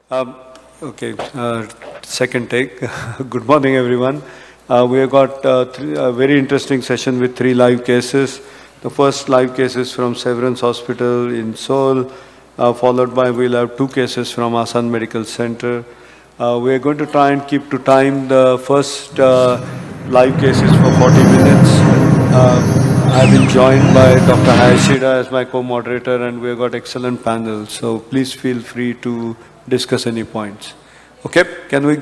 Um, okay, second take. Good morning, everyone. We have got a very interesting session with 3 live cases. The first live case is from Severance Hospital in Seoul, followed by we'll have 2 cases from Asan Medical Center. We are going to try and keep to time. The first live case is for 40 minutes. I've been joined by Dr. Hayashida as my co-moderator, and we've got excellent panel. So please feel free to discuss any points. Okay, can we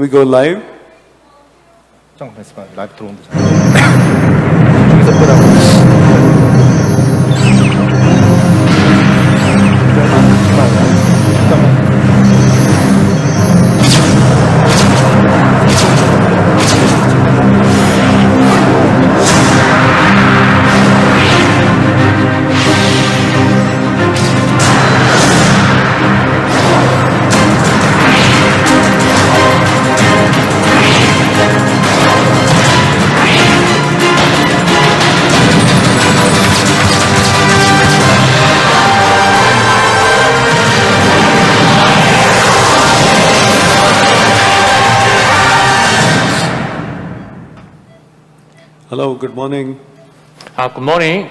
go live? 라이브 들어온다. 저기서 보라고. Hello, good morning. Good morning.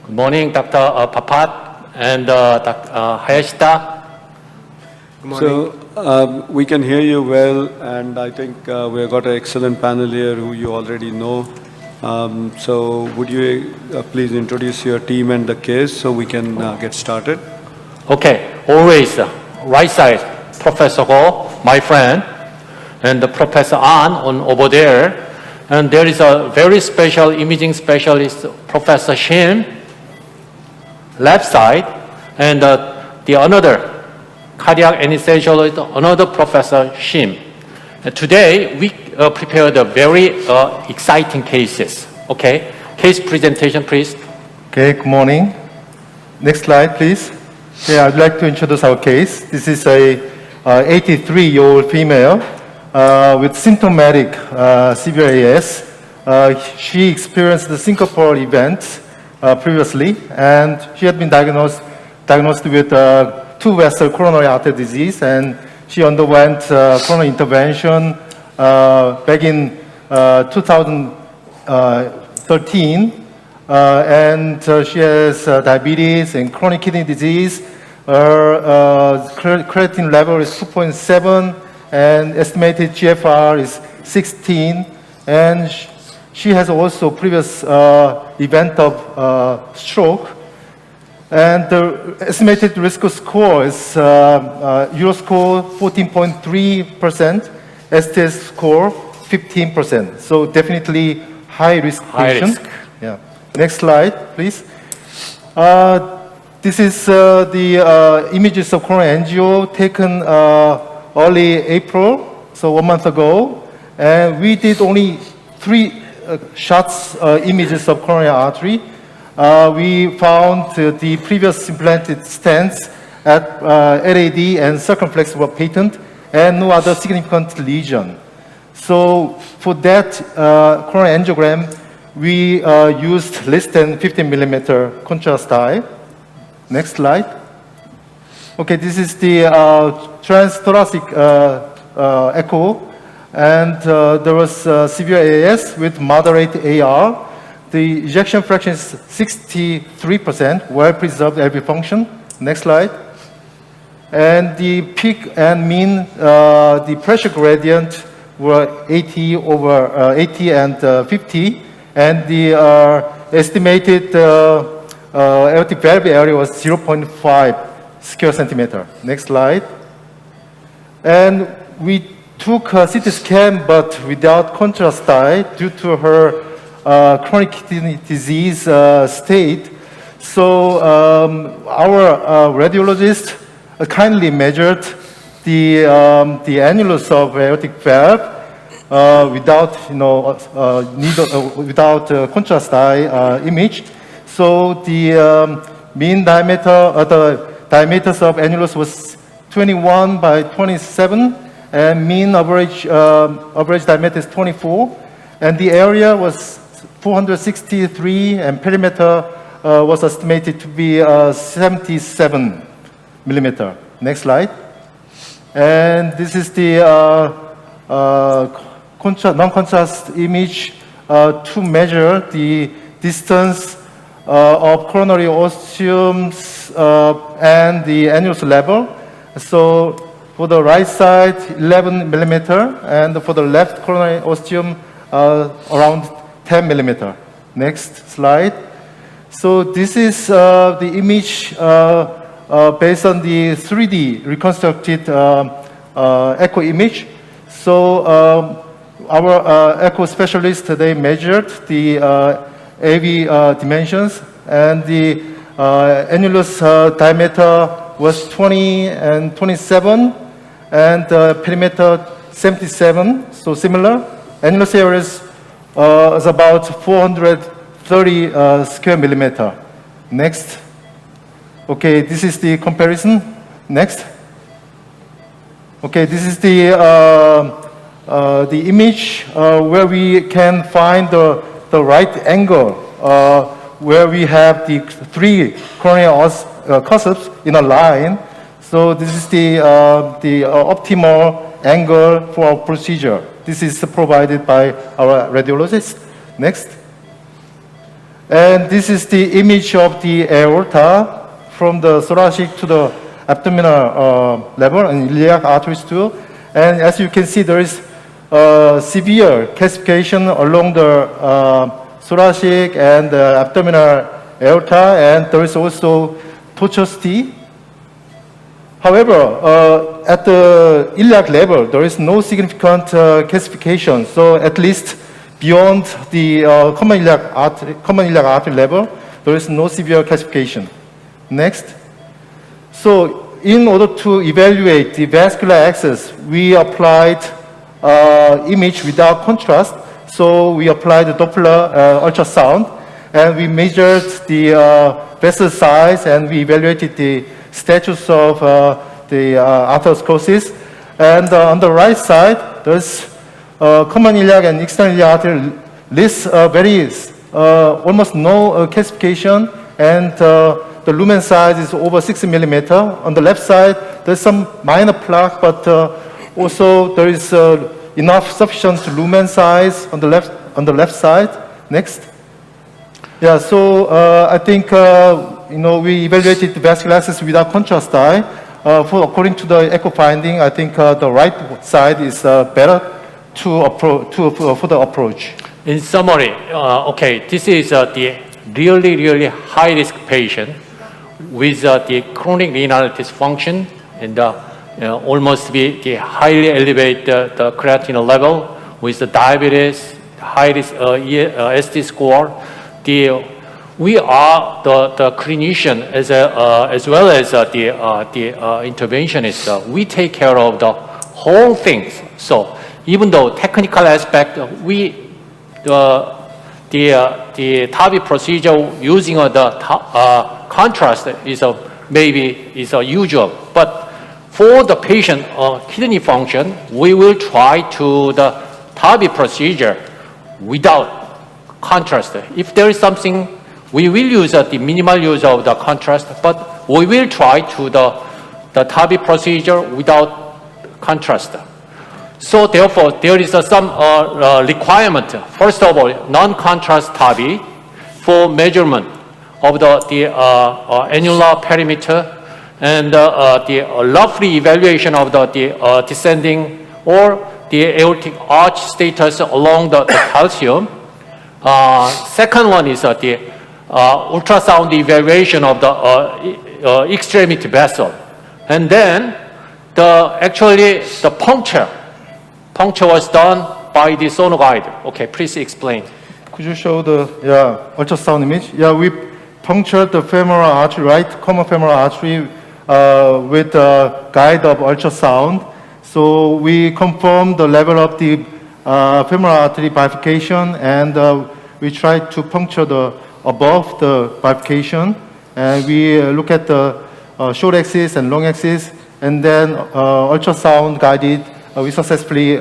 Good morning, Dr. Papat and Dr. Hayashida. Good morning. So we can hear you well, and I think we've got an excellent panel here who you already know. So would you please introduce your team and the case so we can get started? Okay, always right side, Professor Go, my friend, and the Professor An on over there. And there is a very special imaging specialist, Professor Shim, left side, and the another cardiac anesthesiologist, another Professor Shim. Today, we prepared a very exciting cases. Okay, case presentation, please. Okay, good morning. Next slide, please. Yeah, I'd like to introduce our case. This is a 83-year-old female with symptomatic severe AS. She experienced the syncopal event previously, and she had been diagnosed with 2-vessel coronary artery disease, and she underwent coronary intervention back in 2013, and she has diabetes and chronic kidney disease. Her creatinine level is 2.7, and estimated GFR is 16, and she has also previous event of stroke, and the estimated risk score is Euroscore 14.3%, STS score 15%. So definitely high risk patient. Yeah. Next slide, please. This is the images of coronary angio taken early April, so 1 month ago, and we did only 3 shots images of coronary artery. We found the previous implanted stents at LAD and circumflex were patent, and no other significant lesion. So for that coronary angiogram, we used less than 15 millimeter contrast dye. Next slide. Okay, this is the transthoracic echo, and there was severe AS with moderate AR. The ejection fraction is 63%, well-preserved LV function. Next slide. And the peak and mean, the pressure gradient were 80 and 50, and the estimated aortic valve area was 0.5 square centimeter. Next slide. And we took a CT scan, but without contrast dye due to her chronic kidney disease state. So our radiologist kindly measured the annulus of aortic valve without, without contrast dye image. So the mean diameter, the diameters of annulus was 21 by 27, and mean average diameter is 24, and the area was 463, and perimeter was estimated to be 77 millimeter. Next slide. And this is the non-contrast image to measure the distance of coronary osteums and the annulus level. So for the right side, 11 millimeter, and for the left coronary osteum, around 10 millimeter. Next slide. So this is the image based on the 3D reconstructed echo image. So our echo specialist, they measured the AV dimensions, and the annulus diameter was 20 and 27, and perimeter 77, so similar. Annulus area is about 430 square millimeter. Next. Okay, this is the comparison. Next. Okay, this is the image where we can find the right angle where we have the 3 corneal cusps in a line. So this is the optimal angle for our procedure. This is provided by our radiologist. Next. And this is the image of the aorta from the thoracic to the abdominal level and iliac arteries too. And as you can see, there is severe calcification along the thoracic and the abdominal aorta, and there is also tortuosity. However, at the iliac level, there is no significant calcification. So at least beyond the common iliac artery level, there is no severe calcification. Next. So in order to evaluate the vascular access, we applied image without contrast. So we applied the Doppler ultrasound, and we measured the vessel size, and we evaluated the status of the atherosclerosis. And on the right side, there's common iliac and external iliac artery lists almost no calcification, and the lumen size is over 60 millimeter. On the left side, there's some minor plaque, but also there is enough sufficient lumen size on the left side. Next. Yeah, so I think we evaluated the vascular access without contrast dye. According to the echo finding, I think the right side is better for the approach. In summary, okay, this is the really high risk patient with the chronic renal dysfunction and almost be the highly elevated the creatinine level with the diabetes, high risk SD score. We are the clinician as well as the interventionist. We take care of the whole things. So even though technical aspect, the TAVI procedure using the contrast is maybe usual, but for the patient kidney function, we will try to the TAVI procedure without contrast. If there is something, we will use the minimal use of the contrast, but we will try to the TAVI procedure without contrast. So therefore, there is some requirement. First of all, non-contrast TAVI for measurement of the annular perimeter and the roughly evaluation of the descending or the aortic arch status along the calcium. Second one is the ultrasound evaluation of the extremity vessel. And then the puncture was done by the sonoguide. Okay, please explain. Could you show the ultrasound image? Yeah, we punctured the femoral artery, right, common femoral artery with the guide of ultrasound. So we confirmed the level of the femoral artery bifurcation, and we tried to puncture above the bifurcation. And we look at the short axis and long axis, and then ultrasound guided, we successfully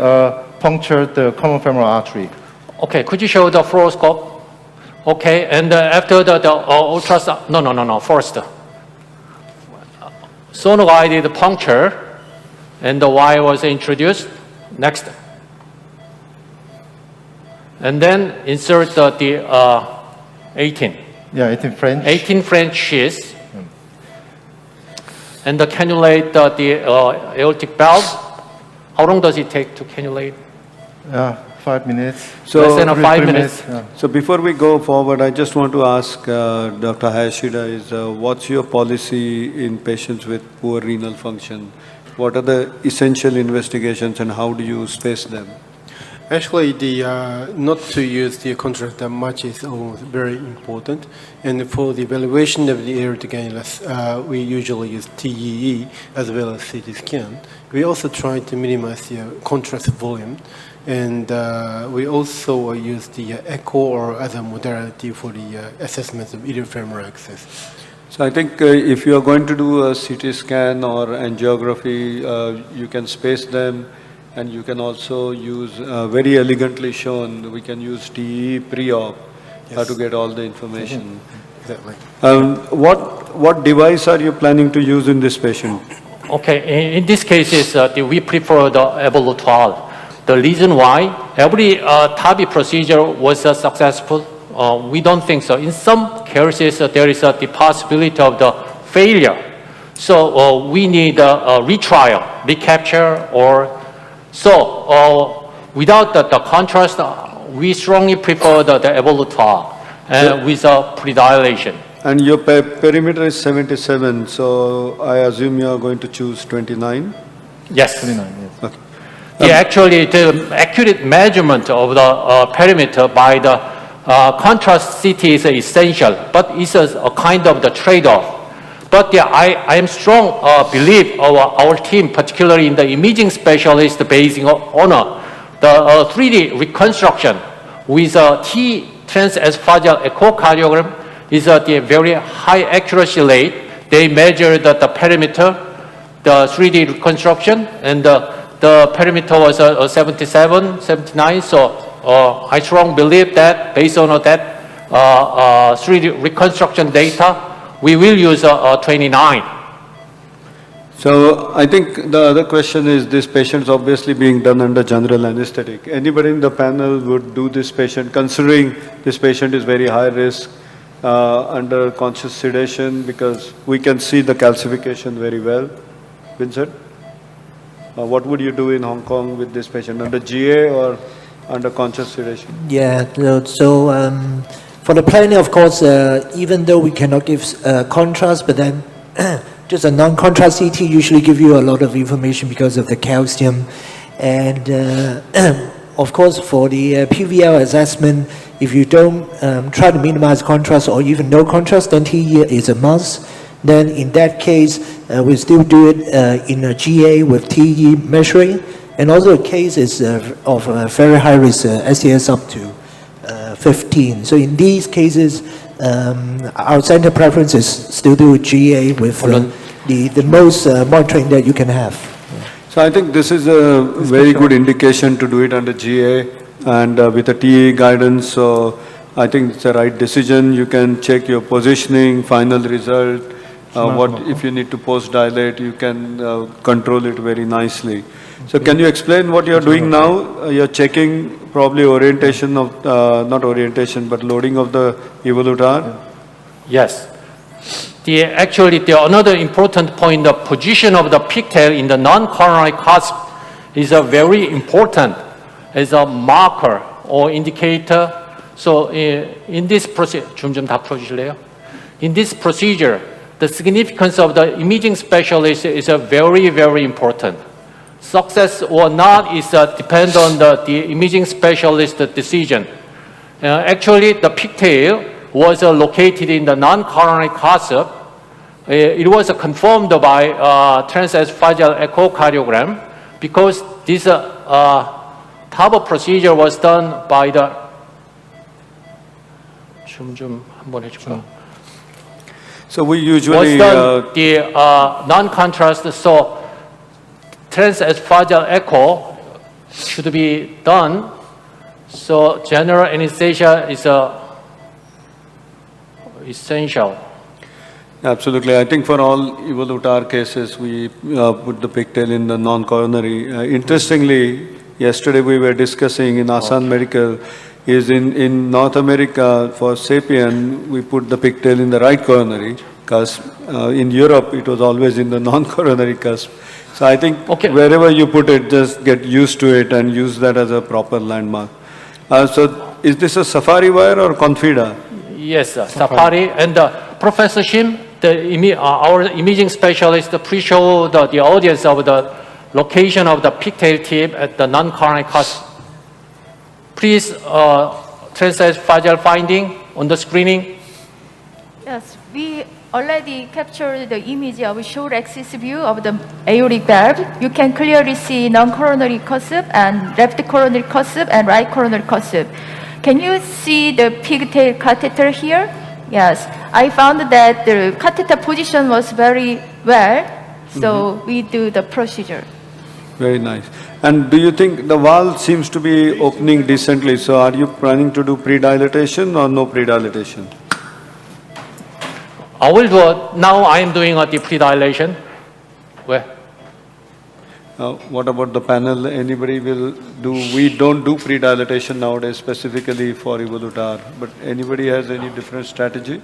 punctured the common femoral artery. Okay, could you show the fluoroscope? Okay, and after the ultrasound, no, first. Sonoguided puncture, and the Y was introduced. Next. And then insert the 18. Yeah, 18 French. 18 French sheaths. And cannulate the aortic valve. How long does it take to cannulate? 5 minutes. So, Less than 5 minutes. Yeah. So before we go forward, I just want to ask Dr. Hayashida is what's your policy in patients with poor renal function? What are the essential investigations and how do you space them? Actually, not to use the contrast that much is almost very important. And for the evaluation of the aortic annulus, we usually use TEE as well as CT scan. We also try to minimize the contrast volume. And we also use the echo or other modality for the assessment of iliofemoral access. So I think if you are going to do a CT scan or angiography, you can space them. And you can also use, very elegantly shown, we can use TE pre-op to get all the information. Exactly. What device are you planning to use in this patient? Okay, in this case, we prefer the evolutoire. The reason why every TAVI procedure was successful, we don't think so. In some cases, there is the possibility of the failure. So we need a retrial, recapture, or so without the contrast, we strongly prefer the evolutoire with a predilation. And your perimeter is 77, so I assume you are going to choose 29? Yes. 29, yes. Okay. Yeah, actually, the accurate measurement of the perimeter by the contrast CT is essential, but it's a kind of the trade-off. But yeah, I am strong belief of our team, particularly in the imaging specialist, basing on the 3D reconstruction with a T transesophageal echocardiogram is the very high accuracy rate. They measure the perimeter, the 3D reconstruction, and the perimeter was 77, 79. So I strongly believe that based on that 3D reconstruction data, we will use 29. So I think the other question is this patient's obviously being done under general anesthetic. Anybody in the panel would do this patient, considering this patient is very high risk under conscious sedation, because we can see the calcification very well. Vincent? What would you do in Hong Kong with this patient, under GA or under conscious sedation? Yeah, for the planning, of course, even though we cannot give contrast, but then just a non-contrast CT usually give you a lot of information because of the calcium. And of course, for the PVL assessment, if you don't try to minimize contrast or even no contrast, then TE is a must. Then in that case, we still do it in a GA with TE measuring. And also the case is of very high risk STS up to 15. So in these cases, our center preference is still do GA with the most monitoring that you can have. So I think this is a very good indication to do it under GA and with a TE guidance. So I think it's the right decision. You can check your positioning, final result. What if you need to post dilate, you can control it very nicely. So can you explain what you're doing now? You're checking probably orientation of, not orientation, but loading of the evolutar? Yes. Actually, another important point, the position of the pigtail in the non-coronary cusp is a very important as a marker or indicator. So in this procedure, in this procedure, the significance of the imaging specialist is very, very important. Success or not is depend on the imaging specialist decision. Actually, the pigtail was located in the non-coronary cusp. It was confirmed by transesophageal echocardiogram because this TAVI procedure was done by the So we usually the non-contrast. So transesophageal echo should be done. So general anesthesia is essential. Absolutely. I think for all evolutar cases, we put the pigtail in the non-coronary. Interestingly, yesterday we were discussing in Asan Medical, is in North America for Sapien, we put the pigtail in the right coronary cusp. In Europe, it was always in the non-coronary cusp. So I think wherever you put it, just get used to it and use that as a proper landmark. So is this a safari wire or confida? Yes, Safari. And Professor Shim, our imaging specialist, please show the audience of the location of the pigtail tip at the non-coronary cusp. Please translate fragile finding on the screening. Yes, we already captured the image of short axis view of the aortic valve. You can clearly see non-coronary cusp and left coronary cusp and right coronary cusp. Can you see the pigtail catheter here? Yes, I found that the catheter position was very well, so we do the procedure. Very nice. And do you think the valve seems to be opening decently? So are you planning to do pre-dilatation or no pre-dilatation? I will do it. Now I am doing a deep pre-dilation. Where? What about the panel? Anybody will do? We don't do pre-dilatation nowadays specifically for evolutar, but anybody has any different strategy?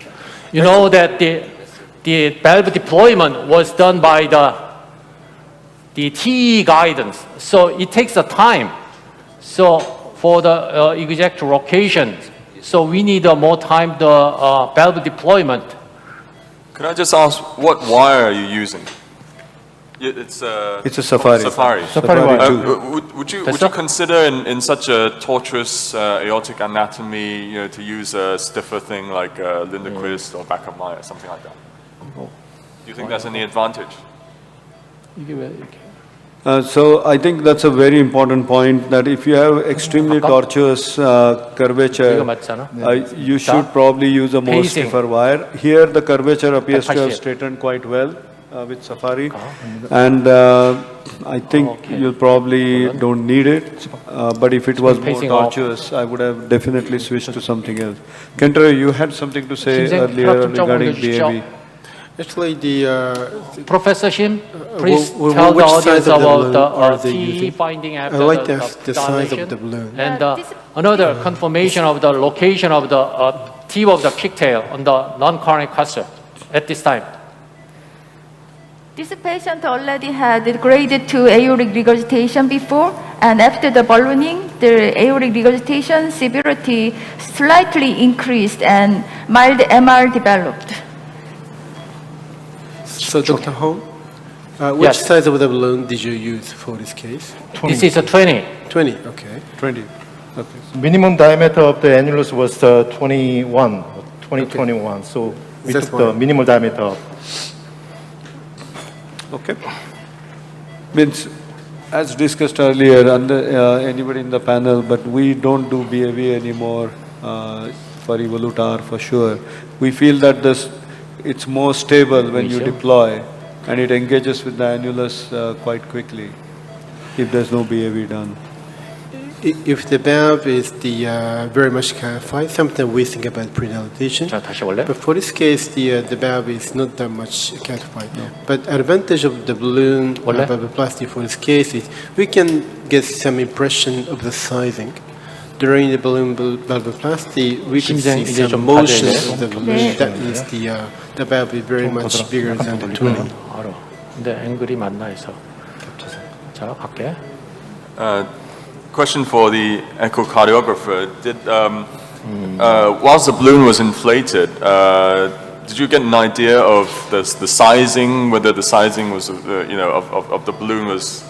You know that the valve deployment was done by the TE guidance, so it takes a time. So for the exact location, so we need more time the valve deployment. Could I just ask, what wire are you using? It's a Safari. Safari. Safari wire. Would you consider in such a tortuous aortic anatomy, to use a stiffer thing like Lindequist or backup wire, something like that? Do you think there's any advantage? So I think that's a very important point, that if you have extremely tortuous curvature, you should probably use a more stiffer wire. Here the curvature appears to have straightened quite well with Safari, and I think you probably don't need it, but if it was more tortuous, I would have definitely switched to something else. Kentaro, you had something to say earlier regarding BAV. Actually, Professor Shim, please tell the audience about the TE finding after I like the size of the balloon. And another confirmation of the location of the tip of the pigtail on the non-coronary cusp at this time. This patient already had grade 2 aortic regurgitation before, and after the ballooning, the aortic regurgitation severity slightly increased and mild MR developed. So, Dr. Hong, which size of the balloon did you use for this case? 20. This is a 20. 20, okay. 20. Okay. Minimum diameter of the annulus was 21, so we That's took the fine. minimal diameter up. Okay. Means, as discussed earlier, anybody in the panel, but we don't do BAV anymore for evolutar for sure. We feel that it's more stable when you deploy, and it engages with the annulus quite quickly if there's no BAV done. If the valve is very much calcified, sometimes we think about pre-dilatation. 다시 볼래? But for this case, the valve is not that much calcified. But advantage of the balloon valvoplasty for this case is we can get some impression of the sizing. During the balloon valvoplasty, we can see some motion of the balloon. That means the valve is very much bigger than the 20. 알아. 근데 앵글이 맞나 해서. 자, 갈게. Question for the echocardiographer. Whilst the balloon was inflated, did you get an idea of the sizing, whether the sizing was, of the balloon was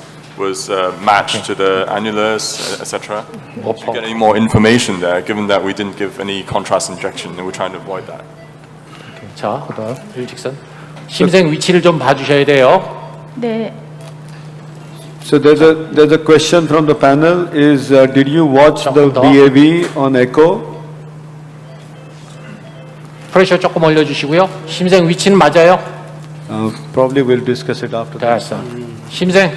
matched to the annulus, etc.? Did you get any more information there, given that we didn't give any contrast injection and we're trying to avoid that? 자, 일직선. 심생 위치를 좀 봐주셔야 돼요. 네. So there's a question from the panel is, did you watch the BAV on echo? 프레셔 조금 올려주시고요. 심생 위치는 맞아요? Probably we'll discuss it after that. 됐어. 심생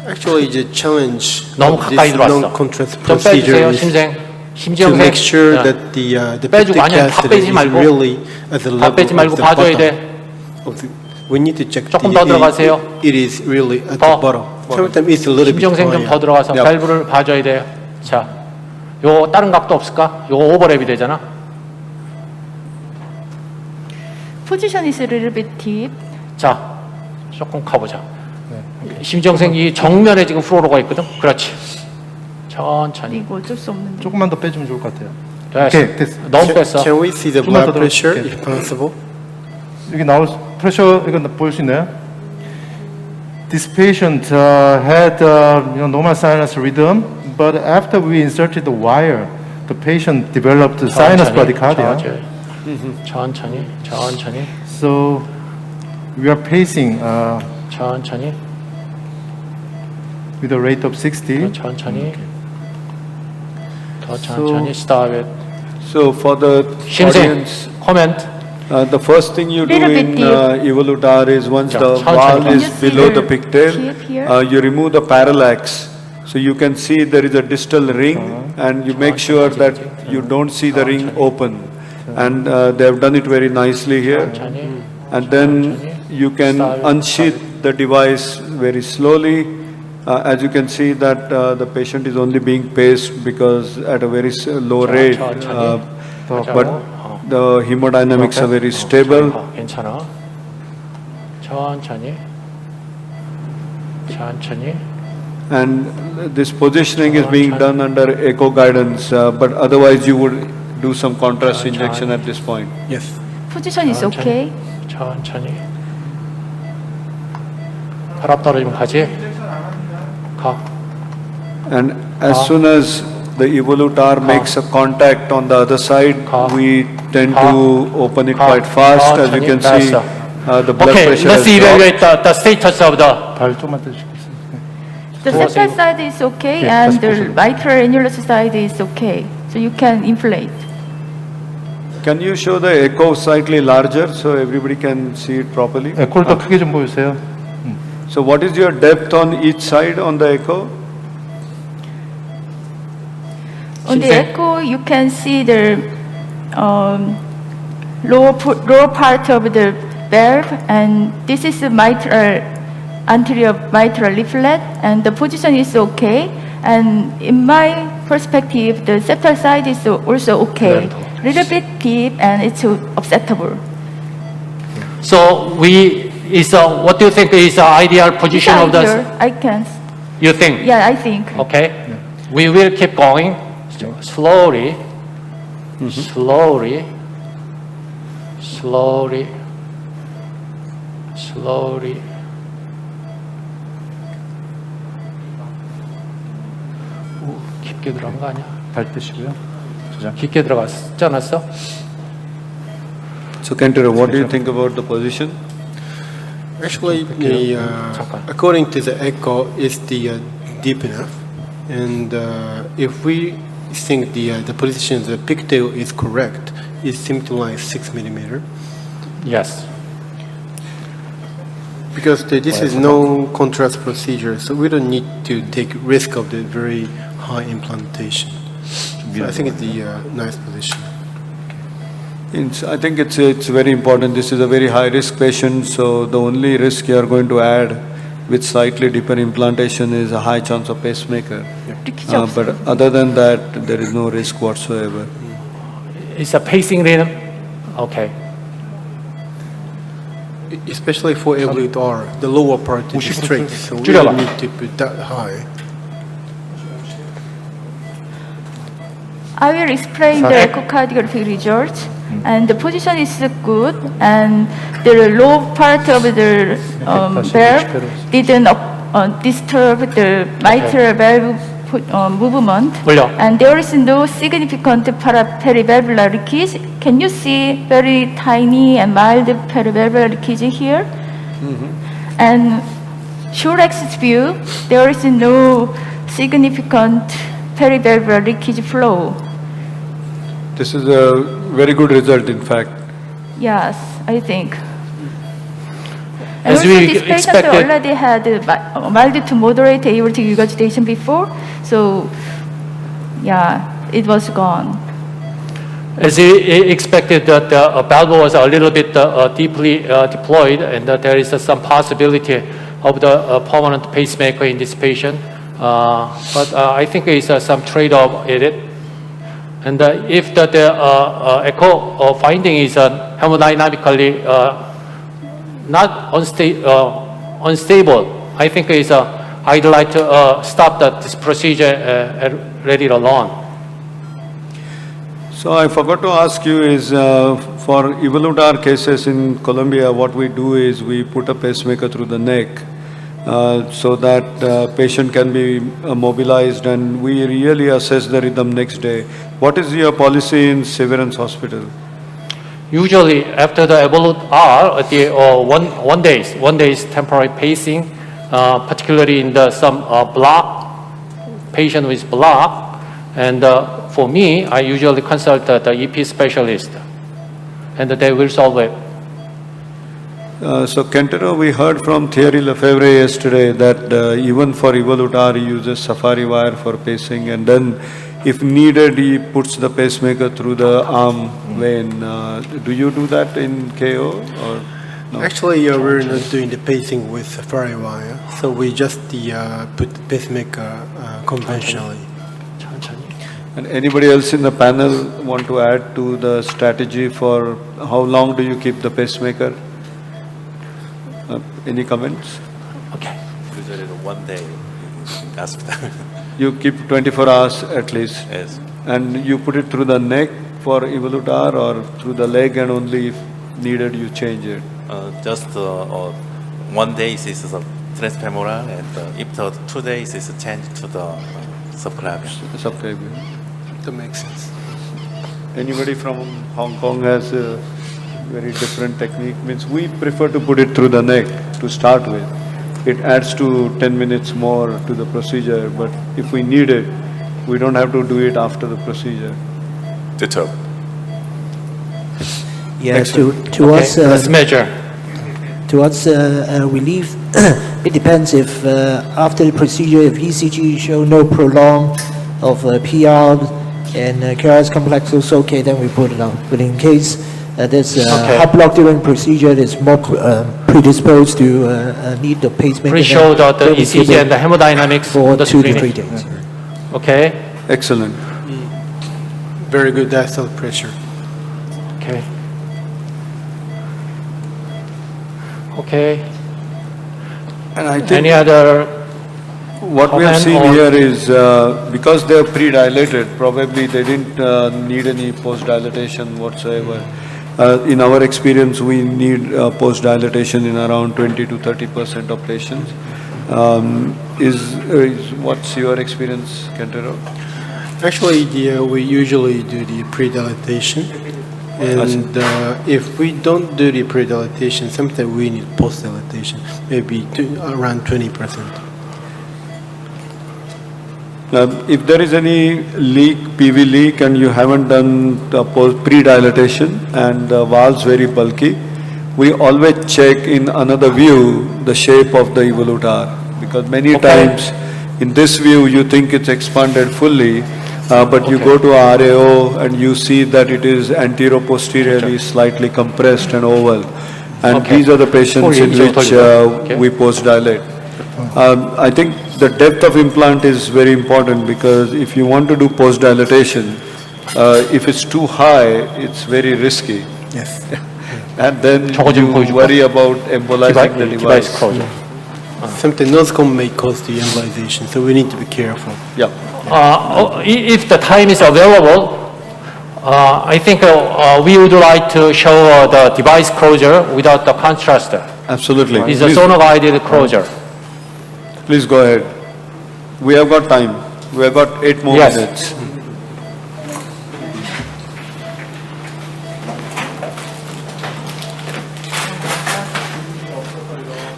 Actually, the challenge 너무 of 가까이 this 들어왔어. non-contrast 좀 procedure 빼주세요, is 심생. 심지어 to make sure 야, that the 빼주고 peptic 아니야, 다 acid 빼지 is 말고. really at the 다 level 빼지 말고 of the 봐줘야 bottom 돼. of the, we need to check 조금 더 들어가세요. it is really at 더. the bottom. Sometimes it's a little bit 심정생 좀 더 higher. 들어가서 Yep. 밸브를 봐줘야 돼요. 자, 요 다른 각도 없을까? 요거 오버랩이 되잖아. Position is a little bit deep. 자, 조금 가보자. 심정생 이 정면에 지금 플로로가 있거든. 그렇지. 천천히. 이거 어쩔 수 없는데. 조금만 더 빼주면 좋을 것 같아요. 됐어. 오케이, 됐어. 너무 뺐어. Can we see the 좀만 더 blood pressure 들어볼게요. if possible? 여기 나올 프레셔 이거 보일 수 있나요? This patient had normal sinus rhythm, but after we inserted the wire, the patient developed sinus bradycardia. 천천히, 천천히, So we are pacing 천천히, with a rate of 60. 천천히. 더 천천히. Stop it. So for the 심생, audience, 코멘트. the first thing you do Little in bit evolutar is once Yeah, the 천천히. valve Can is you see below the the pigtail, tip here? you remove the parallax. So you can see there is a distal ring and you make sure that you don't see the ring open. And they have done it very nicely here. 천천히. And then you can unsheath the device very slowly. As you can see that the patient is only being paced because at a very low rate. But the hemodynamics are very stable. 괜찮아. 천천히. 천천히. And this positioning is being done under echo guidance, but otherwise you would do some contrast injection at this point. Yes. Position is okay. 천천히. 혈압 떨어지면 가지. 가. And as soon as the evolutar makes a contact on the other side, we tend to open it quite fast. As you can see, the blood Okay, pressure let's has dropped. evaluate the status of the. 발 좀만 더 주시겠어요? The septal side is okay and the mitral annulus side is okay. So you can inflate. Can you show the echo slightly larger so everybody can see it properly? 에코를 더 크게 좀 보여주세요. So what is your depth on each side on the echo? On the echo, you can see the lower part of the valve, and this is the mitral, anterior mitral leaflet, and the position is okay. And in my perspective, the septal side is also okay. Little bit deep, and it's acceptable. So what do you think is the ideal position of the? Here, I can. You think? Yeah, I think. Okay. We will keep going slowly, slowly, slowly, slowly. 오, 깊게 들어간 거 아니야? 발 떼시고요. 깊게 들어갔지 않았어? So Kentaro, what do you think about the position? Actually, according to the echo, is the deep enough, and if we think the position of the pigtail is correct, it seems to lie 6 millimeter. Yes. Because this is no contrast procedure, so we don't need to take risk of the very high implantation. So I think it's the nice position. I think it's very important. This is a very high risk patient, so the only risk you are going to add with slightly deeper implantation is a high chance of pacemaker. But other than that, there is no risk whatsoever. It's a pacing rhythm. Okay. Especially for evolutar, the lower part is straight, so we 줄여봐. don't need to put that high. I will explain the echocardiographic results. And the position is good, and the low part of the valve didn't disturb the mitral valve movement. 올려. And there is no significant perivalvular leakage. Can you see very tiny and mild perivalvular leakage here? And short axis view, there is no significant perivalvular leakage flow. This is a very good result, in fact. Yes, I think. And As also, we this patient expected- already had mild to moderate aortic regurgitation before, so yeah, it was gone. As expected, that the valve was a little bit deeply deployed, and that there is some possibility of the permanent pacemaker in this patient. But I think it's some trade-off in it. And if the echo finding is hemodynamically not unstable, I think I'd like to stop this procedure and let it alone. So I forgot to ask you is for evolutar cases in Colombia, what we do is we put a pacemaker through the neck so that patient can be mobilized, and we really assess the rhythm next day. What is your policy in Severance Hospital? Usually after the Evolut R, the one day's temporary pacing, particularly in some block, patient with block, and for me, I usually consult the EP specialist, and they will solve it. So Kentaro, we heard from Thierry Lefebvre yesterday that even for evolutar he uses safari wire for pacing, and then if needed he puts the pacemaker through the arm vein. Do you do that in KO or no? Actually, we're not doing the pacing with safari wire, so we just put the pacemaker conventionally. And anybody else in the panel want to add to the strategy for how long do you keep the pacemaker? Any comments? Okay. Usually 1 day. Ask them. You keep 24 hours at least? Yes. And you put it through the neck for evolutar or through the leg, and only if needed you change it? Just 1 day is the transfemoral, and after 2 days is changed to the subclavian. Subclavian. That makes sense. Anybody from Hong Kong has a very different technique? Means we prefer to put it through the neck to start with. It adds to 10 minutes more to the procedure, but if we need it, we don't have to do it after the procedure. Ditto. Yeah, to Okay, us, let's measure. to us, relief, it depends if after the procedure, if ECG show no prolong of PR and KRS complex is okay, then we put it on. But in case there's heart block during procedure is more predisposed to need the pacemaker, Please show the then we put ECG it and the hemodynamics for on the 2 to screen. 3 days. Okay. Excellent. Very good diastolic pressure. Okay. Okay. And I think Any other? what we have comment seen on- here is because they are pre-dilated, probably they didn't need any post-dilatation whatsoever. In our experience, we need post-dilatation in around 20 to 30% of patients. What's your experience, Kentaro? Actually, we usually do the pre-dilatation, and if we don't do the pre-dilatation, sometimes we need post-dilatation, maybe around 20%. If there is any leak, PV leak, and you haven't done pre-dilatation and the valve's very bulky, we always check in another view the shape of the evolutar, because many times in this view you think it's expanded fully, but you go to RAO and you see that it is antero-posteriorly slightly compressed and oval. And these are the patients in which we post-dilate. I think the depth of implant is very important, because if you want to do post-dilatation, if it's too high, it's very risky. Yes. And then 저거 좀 you 보여줄까? worry about embolizing the Device device. closure. Sometimes noscom may cause the embolization, so we need to be careful. Yeah. If the time is available, I think we would like to show the device closure without the contrast. Absolutely. It's a Please, sono-guided closure. please go ahead. We have got time. We have got 8 more Yes. minutes.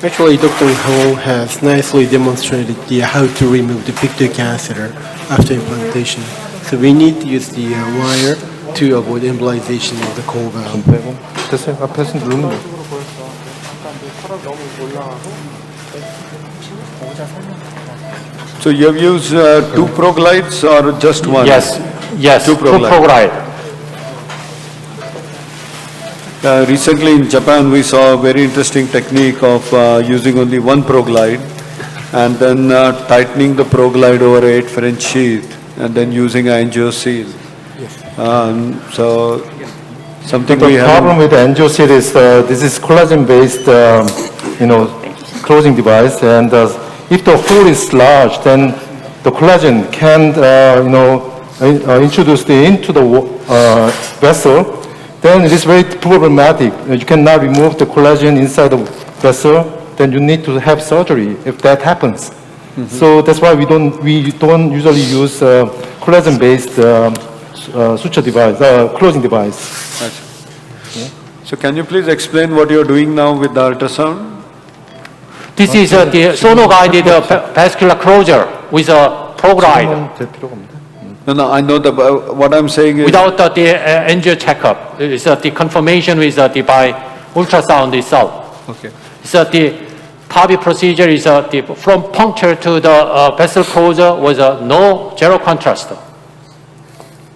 Actually, Dr. Ho has nicely demonstrated how to remove the picture catheter after implantation. So we need to use the wire to avoid embolization of the core valve. 됐어요. 앞에서 누르면 돼. So you have used 2 proglides or just one? Yes, Yes, Two two ProGlide. ProGlide. Recently in Japan, we saw a very interesting technique of using only one ProGlide and then tightening the ProGlide over a 8 French sheath and then using an angio seal. So something The we problem have. with angio seal is this is collagen-based, closing device, and if the hole is large, then the collagen can, introduced into the vessel. Then it is very problematic. You cannot remove the collagen inside the vessel. Then you need to have surgery if that happens. So that's why we don't usually use collagen-based suture device, closing device. So can you please explain what you're doing now with the ultrasound? This is the sono-guided vascular closure with a ProGlide. No, I know what I'm saying is. Without the angio checkup, it's the confirmation with by ultrasound itself. Okay. So the TAVI procedure is from puncture to the vessel closure was no zero contrast.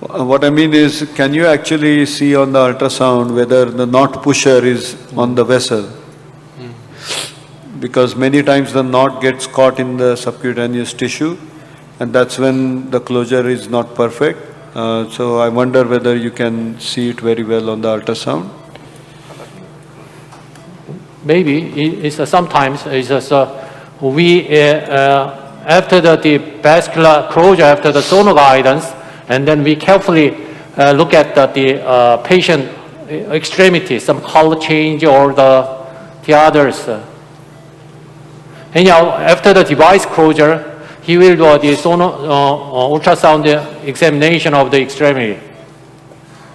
What I mean is, can you actually see on the ultrasound whether the knot pusher is on the vessel? Because many times the knot gets caught in the subcutaneous tissue, and that's when the closure is not perfect. So I wonder whether you can see it very well on the ultrasound. Maybe it's sometimes it's just we after the vascular closure after the sono guidance, and then we carefully look at the patient extremity, some color change or the others. Anyhow, after the device closure, he will do the ultrasound examination of the extremity.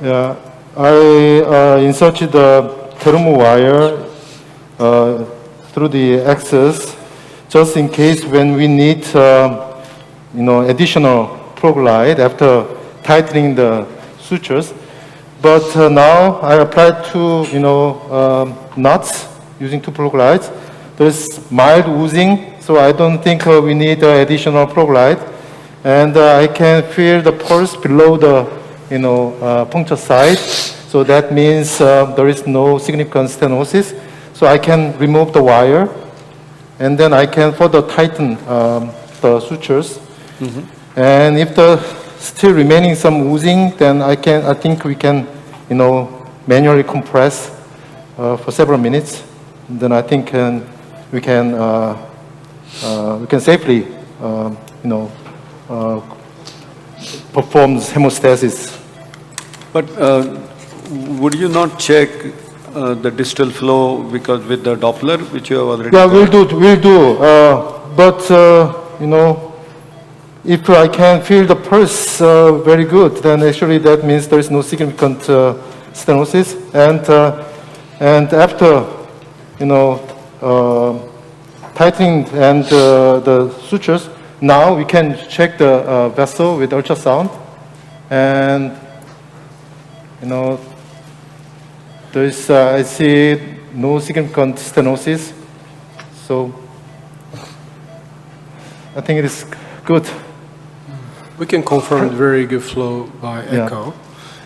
Yeah, I inserted the thermal wire through the axis, just in case when we need, additional ProGlide after tightening the sutures. But now I applied two, knots using two ProGlides. There's mild oozing, so I don't think we need additional ProGlide. And I can feel the pulse below the, puncture site. So that means there is no significant stenosis. So I can remove the wire, and then I can further tighten the sutures. And if there's still remaining some oozing, then I think we can, manually compress for several minutes. And then I think we can safely, perform hemostasis. But would you not check the distal flow because with the Doppler, which you have already Yeah, done? we'll do. But if I can feel the pulse very good, then actually that means there is no significant stenosis. And after, tightening and the sutures, now we can check the vessel with ultrasound. And, there is, I see no significant stenosis. So I think it is good. We can confirm very good flow by Yeah. echo.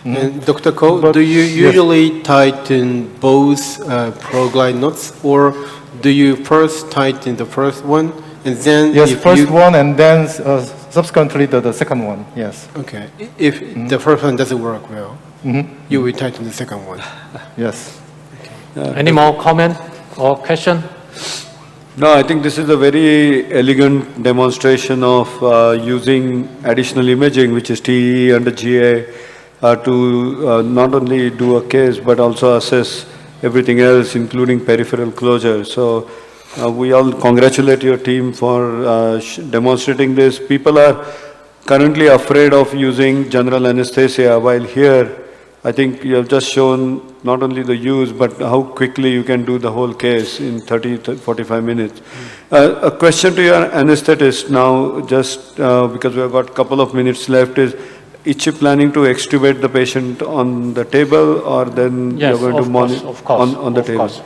And Dr. Ko, But- do you yes. usually tighten both ProGlide knots, or do you first tighten the first one and then Yes, if first you, one and then subsequently the second one, yes. Okay, if the first one doesn't work well, you will tighten the second one. Yes. Any more comment or question? No, I think this is a very elegant demonstration of using additional imaging, which is TE under GA, to not only do a case, but also assess everything else, including peripheral closure. So we all congratulate your team for demonstrating this. People are currently afraid of using general anesthesia, while here, I think you have just shown not only the use, but how quickly you can do the whole case in 30 to 45 minutes. A question to your anesthetist now, just because we have got a couple of minutes left, is she planning to extubate the patient on the table, or then Yes, you're going to monitor on the table? Course.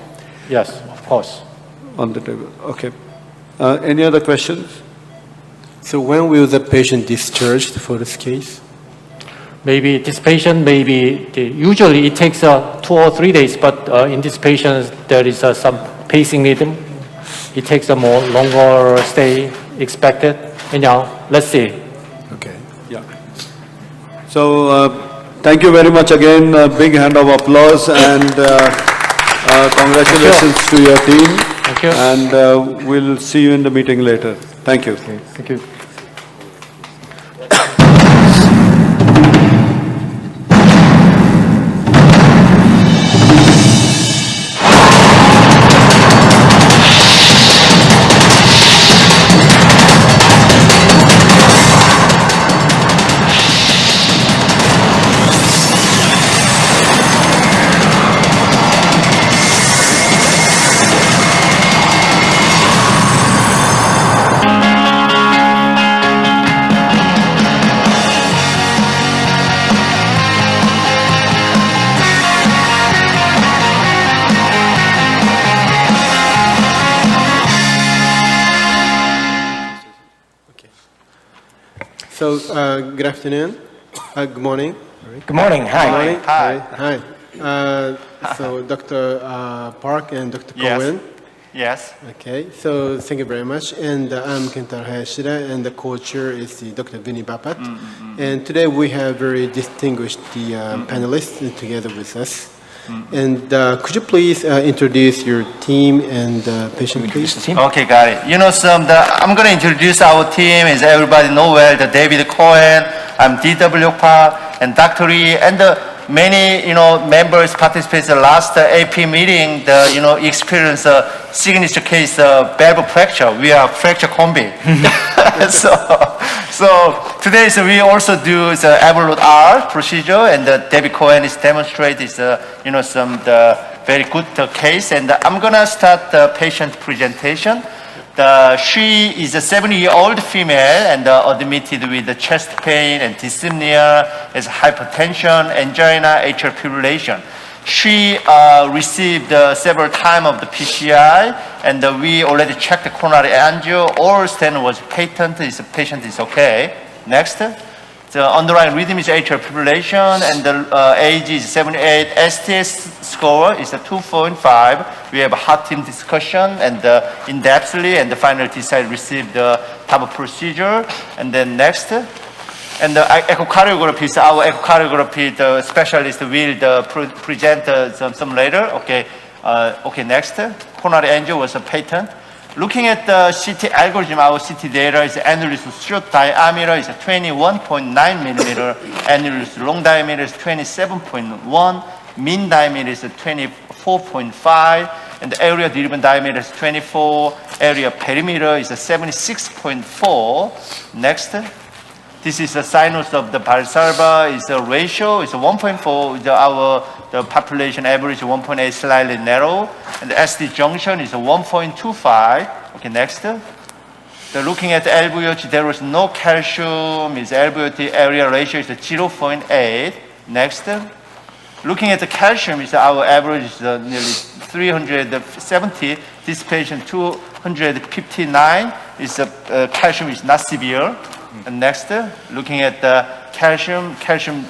Yes, of course. On the table, okay. Any other questions? So when will the patient discharged for this case? maybe this patient, usually it takes 2 or 3 days, but in this patient, there is some pacing rhythm. It takes a more longer stay expected. Anyhow, let's see. Okay. Yeah. So, thank you very much again. A big hand of applause and congratulations to your team. Thank you. And we'll see you in the meeting later. Thank you. Okay, thank you. So, good afternoon. Good morning. Good morning. Hi. Good morning. Hi. Hi. So, Dr. Park and Dr. Cohen. Yes. Okay. So, thank you very much. And I'm Kentaro Hayashida, and the co-chair is Dr. Vinny Bapat. And today we have very distinguished panelists together with us. And could you please introduce your team and patient, please? Okay, got it. You know, I'm going to introduce our team. As everybody know well, the David Cohen, I'm D.W. Park, and Dr. Lee, and many, members participated in the last AP meeting, experience signature case valve fracture. We are fracture combi. So today, we also do the Evolute R procedure, and David Cohen is demonstrated, some very good case. And I'm gonna start the patient presentation. She is a 70-year-old female and admitted with chest pain and dyspnea, has hypertension, angina, atrial fibrillation. She received several times of the PCI, and we already checked the coronary angio. All stent was patent. The patient is okay. Next. The underlying rhythm is atrial fibrillation, and the age is 78. STS score is a 2.5. We have a hot team discussion and in-depthly, and finally decided to receive the type of procedure. And then next. And the echocardiography is our echocardiography. The specialist will present some later. Okay. Okay. Next. Coronary angio was a patent. Looking at the CT algorithm, our CT data is annulus short diameter is 21.9 millimeter, annulus long diameter is 27.1, mean diameter is 24.5, and the area driven diameter is 24, area perimeter is 76.4. Next. This is the sinus of the Valsalva. Is a ratio. It's a 1.4. The population average 1.8, slightly narrow, and the SD junction is a 1.25. Okay, next. Looking at the LVOT, there was no calcium. Is LVOT area ratio is a 0.8. Next. Looking at the calcium, is our average is nearly 370. This patient 259. Is calcium is not severe. And next, looking at the calcium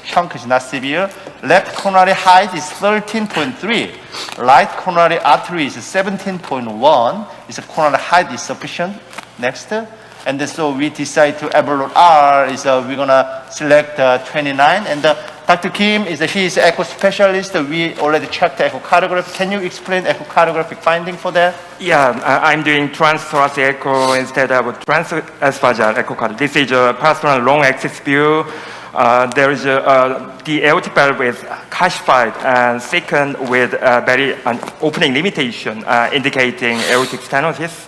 chunk is not severe. Left coronary height is 13.3. Right coronary artery is 17.1. Is coronary height is sufficient. Next. And so we decide to Evolute R. We're gonna select 29. And Dr. Kim he is echo specialist. We already checked the echocardiography. Can you explain echocardiographic finding for that? Yeah, I'm doing transthoracic echo instead of transesophageal echocardiography. This is a personal long axis view. There is the aortic valve is calcified and thickened with very opening limitation, indicating aortic stenosis.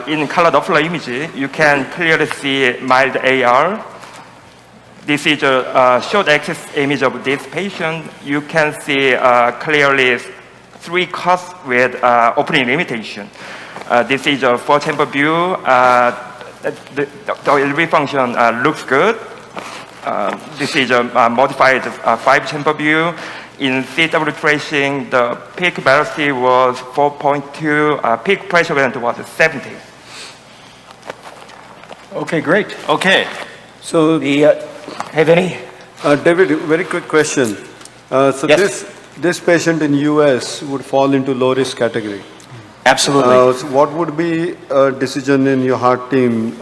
In color Doppler image, you can clearly see mild AR. This is a short axis image of this patient. You can see clearly 3 cuts with opening limitation. This is a 4-chamber view. The LV function looks good. This is a modified 5-chamber view. In CW tracing, the peak velocity was 4.2, peak pressure event was 70. Okay, great. Okay. So, Hey, Vinny. David, very quick question. So Yes. this patient in US would fall into low risk category. Absolutely. So what would be a decision in your heart team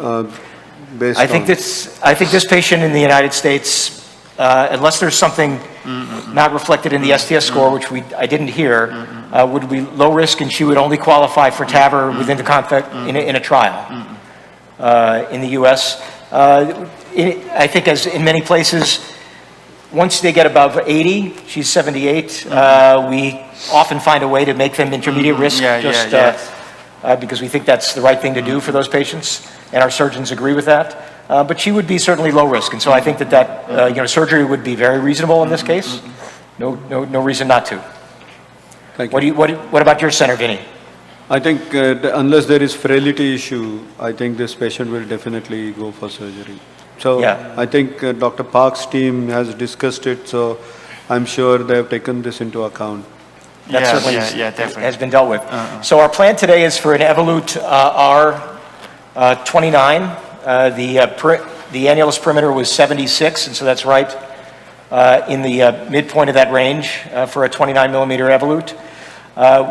based I think on? I think this patient in the United States, unless there's something not reflected in the STS score, which I didn't hear, would be low risk, and she would only qualify for TAVR within the context in a trial in the U.S. I think, as in many places, once they get above 80, she's 78, we often find a way to make them intermediate risk, because we think that's the right thing to do for those patients, and our surgeons agree with that. But she would be certainly low risk, and so I think that surgery would be very reasonable in this case. No reason not to. Thank you. What about your center, Vinny? I think unless there is frailty issue, I think this patient will definitely go for surgery. So I think Dr. Park's team has discussed it, so I'm sure they have taken this into account. That certainly definitely has been dealt with. So our plan today is for an Evolute R29. The annulus perimeter was 76, and so that's right in the midpoint of that range for a 29 millimeter Evolute.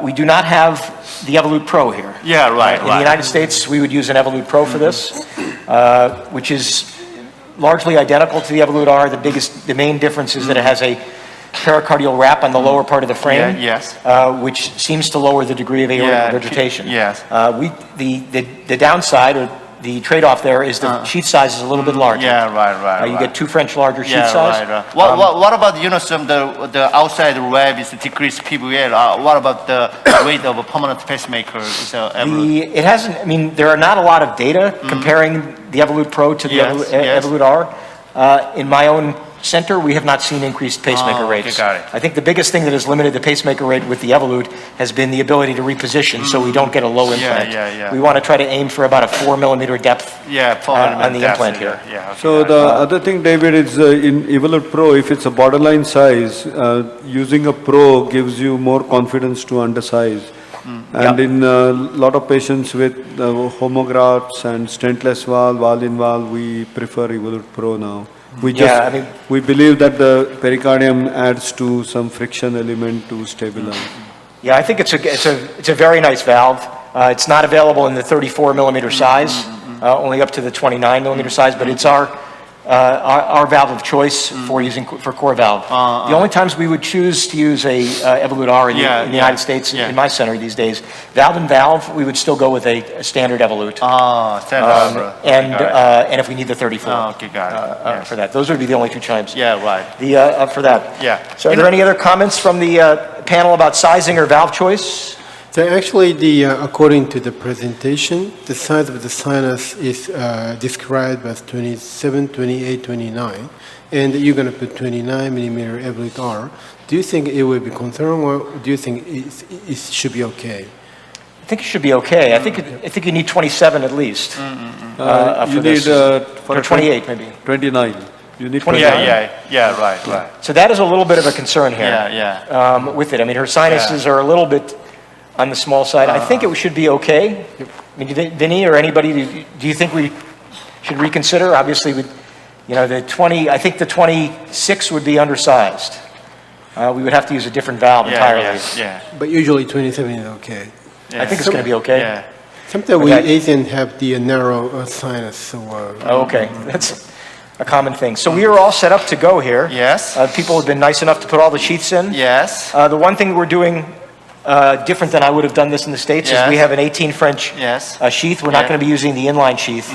We do not have the Evolute Pro here. In the United States, we would use an Evolute Pro for this, which is largely identical to the Evolute R. The main difference is that it has a pericardial wrap on the lower part of the frame, which seems to lower the degree of aortic regurgitation. The downside, or the trade-off there, is the sheath size is a little bit larger. You get 2 French larger sheath size. What about the outside web is decreased PVL? What about the weight of a permanent pacemaker? It hasn't. I mean, there are not a lot of data comparing the Evolute Pro to the Evolute R. In my own center, we have not seen increased pacemaker rates. I think the biggest thing that has limited the pacemaker rate with the Evolute has been the ability to reposition, so we don't get a low implant. We want to try to aim for about a 4 millimeter depth on the implant here. So the other thing, David, is in Evolute Pro, if it's a borderline size, using a Pro gives you more confidence to undersize. And in a lot of patients with homografts and stentless valve, valve-in-valve, we prefer Evolute Pro now. We believe that the pericardium adds to some friction element to stabilize. I think it's a very nice valve. It's not available in the 34 millimeter size, only up to the 29 millimeter size, but it's our valve of choice for core valve. The only times we would choose to use a Evolute R in the United States, in my center these days, valve and valve, we would still go with a standard Evolute. And if we need the 34 for that, those would be the only 2 times. For that. So are there any other comments from the panel about sizing or valve choice? So actually, according to the presentation, the size of the sinus is described as 27, 28, 29, and you're going to put 29 millimeter Evolute R. Do you think it will be concerned, or do you think it should be okay? I think it should be okay. I think you need 27 at least. You need or 28 maybe. 29. You need 29. Right. So that is a little bit of a concern here. With it, I mean, her sinuses are a little bit on the small side. I think it should be okay. I mean, Vinny or anybody, do you think we should reconsider? Obviously, the 20. I think the 26 would be undersized. We would have to use a different valve entirely. But usually 27 is okay. I think it's going to be okay. Sometimes we Asian have the narrow sinus. So, okay, that's a common thing. So we are all set up to go here. People have been nice enough to put all the sheaths in. The one thing we're doing different than I would have done this in the States is we have an 18 French sheath. We're not going to be using the inline sheath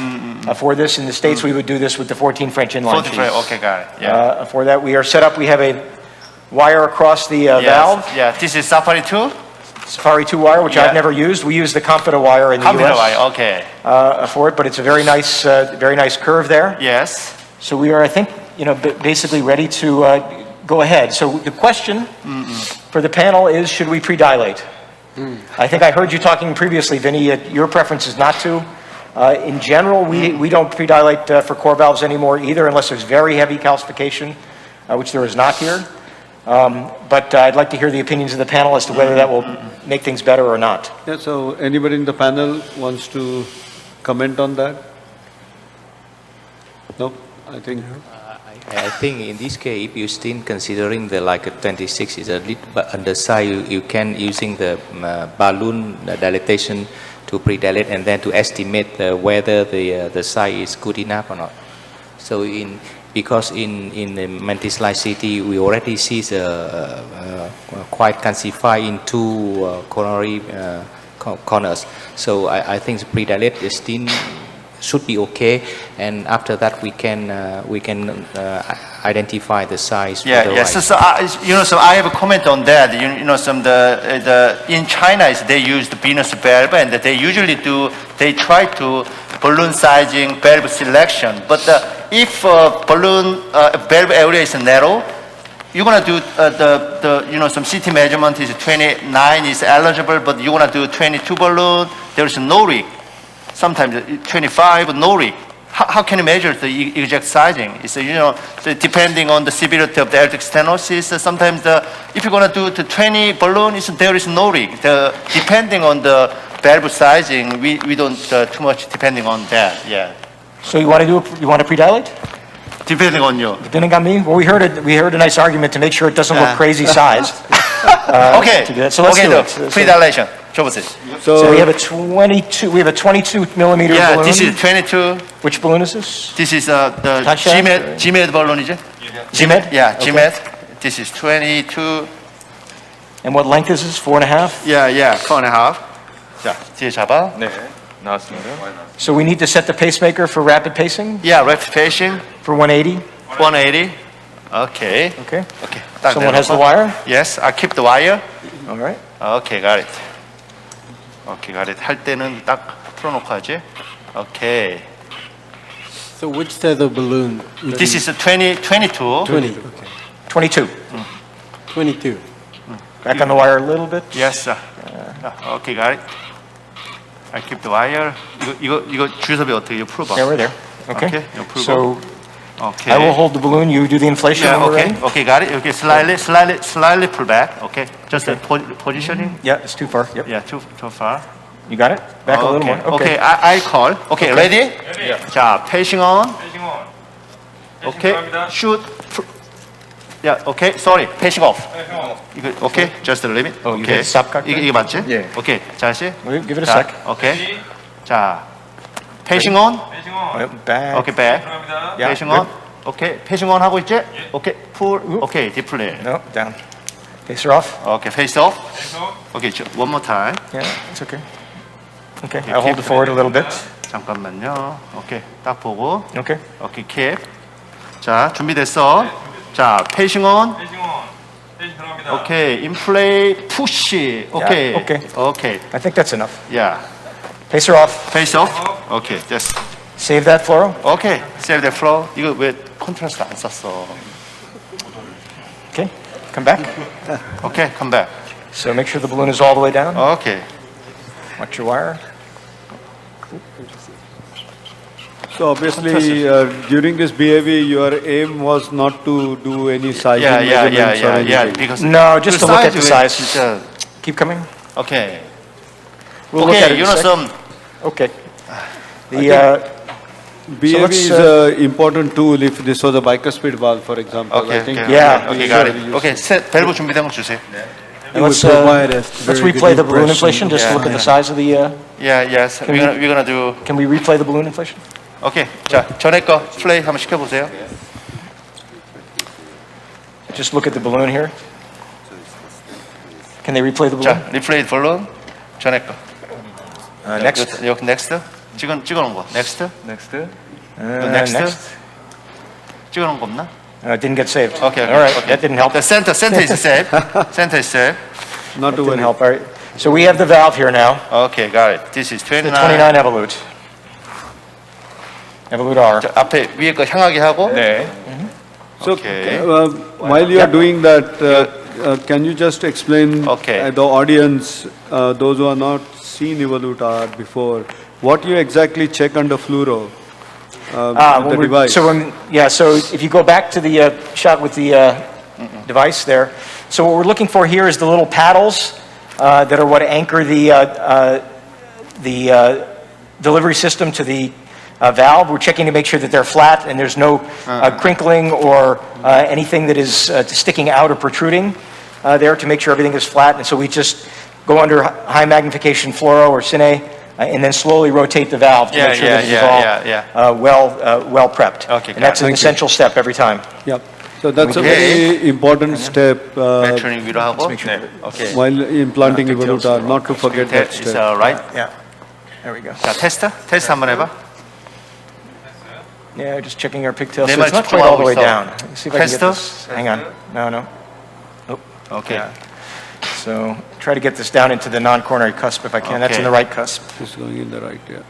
for this. In the States, we would do this with the 14 French inline sheath. Okay, got it. For that, we are set up. We have a wire across the valve. This is Safari 2? Safari 2 wire, which I've never used. We use the Confida wire in the US for it, but it's a very nice curve there. So we are, I think, basically ready to go ahead. So the question for the panel is, should we pre-dilate? I think I heard you talking previously, Vinny, your preference is not to. In general, we don't pre-dilate for core valves anymore either, unless there's very heavy calcification, which there is not here. But I'd like to hear the opinions of the panel as to whether that will make things better or not. So anybody in the panel wants to comment on that? No, I think. I think in this case, if you're still considering the like a 26 is a little bit undersized, you can using the balloon dilatation to pre-dilate and then to estimate whether the size is good enough or not. So because in the multi-slide CT, we already see quite calcified in two coronary corners. So I think the pre-dilate is still should be okay, and after that we can identify the size. Yeah, yes. So I have a comment on that. In China they use the venous valve, and they try to balloon sizing valve selection. But if balloon valve area is narrow, you're gonna do some CT measurement is 29 is eligible, but you wanna do 22 balloon, there is no rig. Sometimes 25, no rig. How can you measure the exact sizing? It's so depending on the severity of the aortic stenosis. Sometimes if you're going to do the 20 balloon, there is no rig. Depending on the valve sizing, we don't too much depending on that. Yeah. So you want to pre-dilate? Depending on you. Depending on me. Well, we heard a nice argument to make sure it doesn't look crazy sized. Okay. So let's do it. Pre-dilation. So we have a 22 millimeter balloon. Yeah, this is 22. Which balloon is this? This is the GMED balloon, is it? GMED? Yeah, GMED. Okay. This is 22. And what length is this? 4.5? Yeah, 4.5. 자, 뒤에 잡아. 네, 나왔습니다. So we need to set the pacemaker for rapid pacing? Yeah, rapid pacing. For 180? 180. Okay. Okay. 딱 Someone has the 내려놓고. wire? Yes, I keep the wire. All right. Okay, got it. Okay, got it. 할 때는 딱 풀어놓고 하지. Okay. So which size of balloon? This is a 22. 20. Okay. 22. 22. Back on the wire a little bit. Yes, sir. Okay, got it. I keep the wire. 이거 주섭이 어떻게 이거 풀어봐. Yeah, we're there. Okay. 이거 풀고. So okay. I will hold the balloon. You do the inflation. Yeah, when we're okay. ready. Okay, got it. Okay, slightly pull back. Okay, just the positioning. Yeah, it's too far. Yep. Yeah, too far. You got it? Back a little more. Okay, I call. Okay, ready? 자, pacing on. Okay, shoot. Yeah, okay. Sorry, pacing off. 이거 okay, just a limit. Oh, you Okay. hit stop cut? 이게 맞지? Yeah. Okay, 다시. Give it a 자, sec. Okay. 자, pacing on. Back. Okay, back. Yeah, pacing good. on. Okay, pacing on 하고 있지? Okay, pull. Okay, deeply. No, down. Pacer off. Okay, face off. Okay, one more time. Yeah, it's okay. Okay, I'll hold it forward a little bit. 잠깐만요. 오케이, 딱 보고. Okay. 오케이, 캡. 자, 준비됐어. 자, 페이싱 온. 오케이, 인플레이, 푸시. 오케이. Okay. 오케이. I think that's enough. 야, Pacer off. 페이스 오프. 오케이, 됐어. Save that fluoro. 오케이, save the flow. 이거 왜 컨트라스트 안 썼어? Okay, come back. 오케이, come back. So make sure the balloon is all the way down. 오케이. Watch your wire. So obviously, during this BAV, your aim was not to do any sizing Yeah, measurements or anything. because No, just to look at the 왜 size. 진짜. Keep coming. 오케이. We'll look at 오케이, it in a sec. some. Okay. The BAV let's, is an important tool if this was a bicuspid valve, for example. Okay, I think okay. Yeah. Okay, got it. Okay, 밸브 준비된 거 주세요. let's replay the balloon inflation just to look at the size of the. Yeah, yes. We're gonna do. Can we replay the balloon inflation? Okay. 자, 전에 거 플레이 한번 시켜보세요. Just look at the balloon here. Can they replay the balloon? 자, 리플레이 balloon. 전에 거. Next. 여기 next. 찍어놓은 거. Next. Next. next. 찍어놓은 거 없나? Didn't get saved. Okay. All right. Okay. That didn't help. The center is safe. Center is safe. Not to Didn't worry. help. All right. So we have the valve here now. Okay, got it. This is The 29. 29 evolute. Evolute R. 자, 앞에 위에 거 향하게 하고. 네. So Okay. while you are doing that, can you just explain the audience, those who are not seen Evolute R before, what you exactly check under fluoro with the device? So if you go back to the shot with the device there, so what we're looking for here is the little paddles that are what anchor the delivery system to the valve. We're checking to make sure that they're flat and there's no crinkling or anything that is sticking out or protruding there, to make sure everything is flat. And so we just go under high magnification fluoro or cine and then slowly rotate the valve to make sure that it's all well prepped. Okay, and that's an essential step every time. Yep. So that's a very important step 매트닝 위로 하고. 네. 오케이. while implanting evoluta, not to forget that Is step. right? Yeah. There we go. 자, 테스트 한번 해봐. Yeah, just checking our pigtails. 내 So 말 it's not quite all the way 집중하고 down. 있어. Let's see if I can get 테스트? this. Hang on. No. Oh, 오케이. yeah. So try to get this down into the non-coronary cusp if I can. That's in the right cusp. It's going in the right, yeah.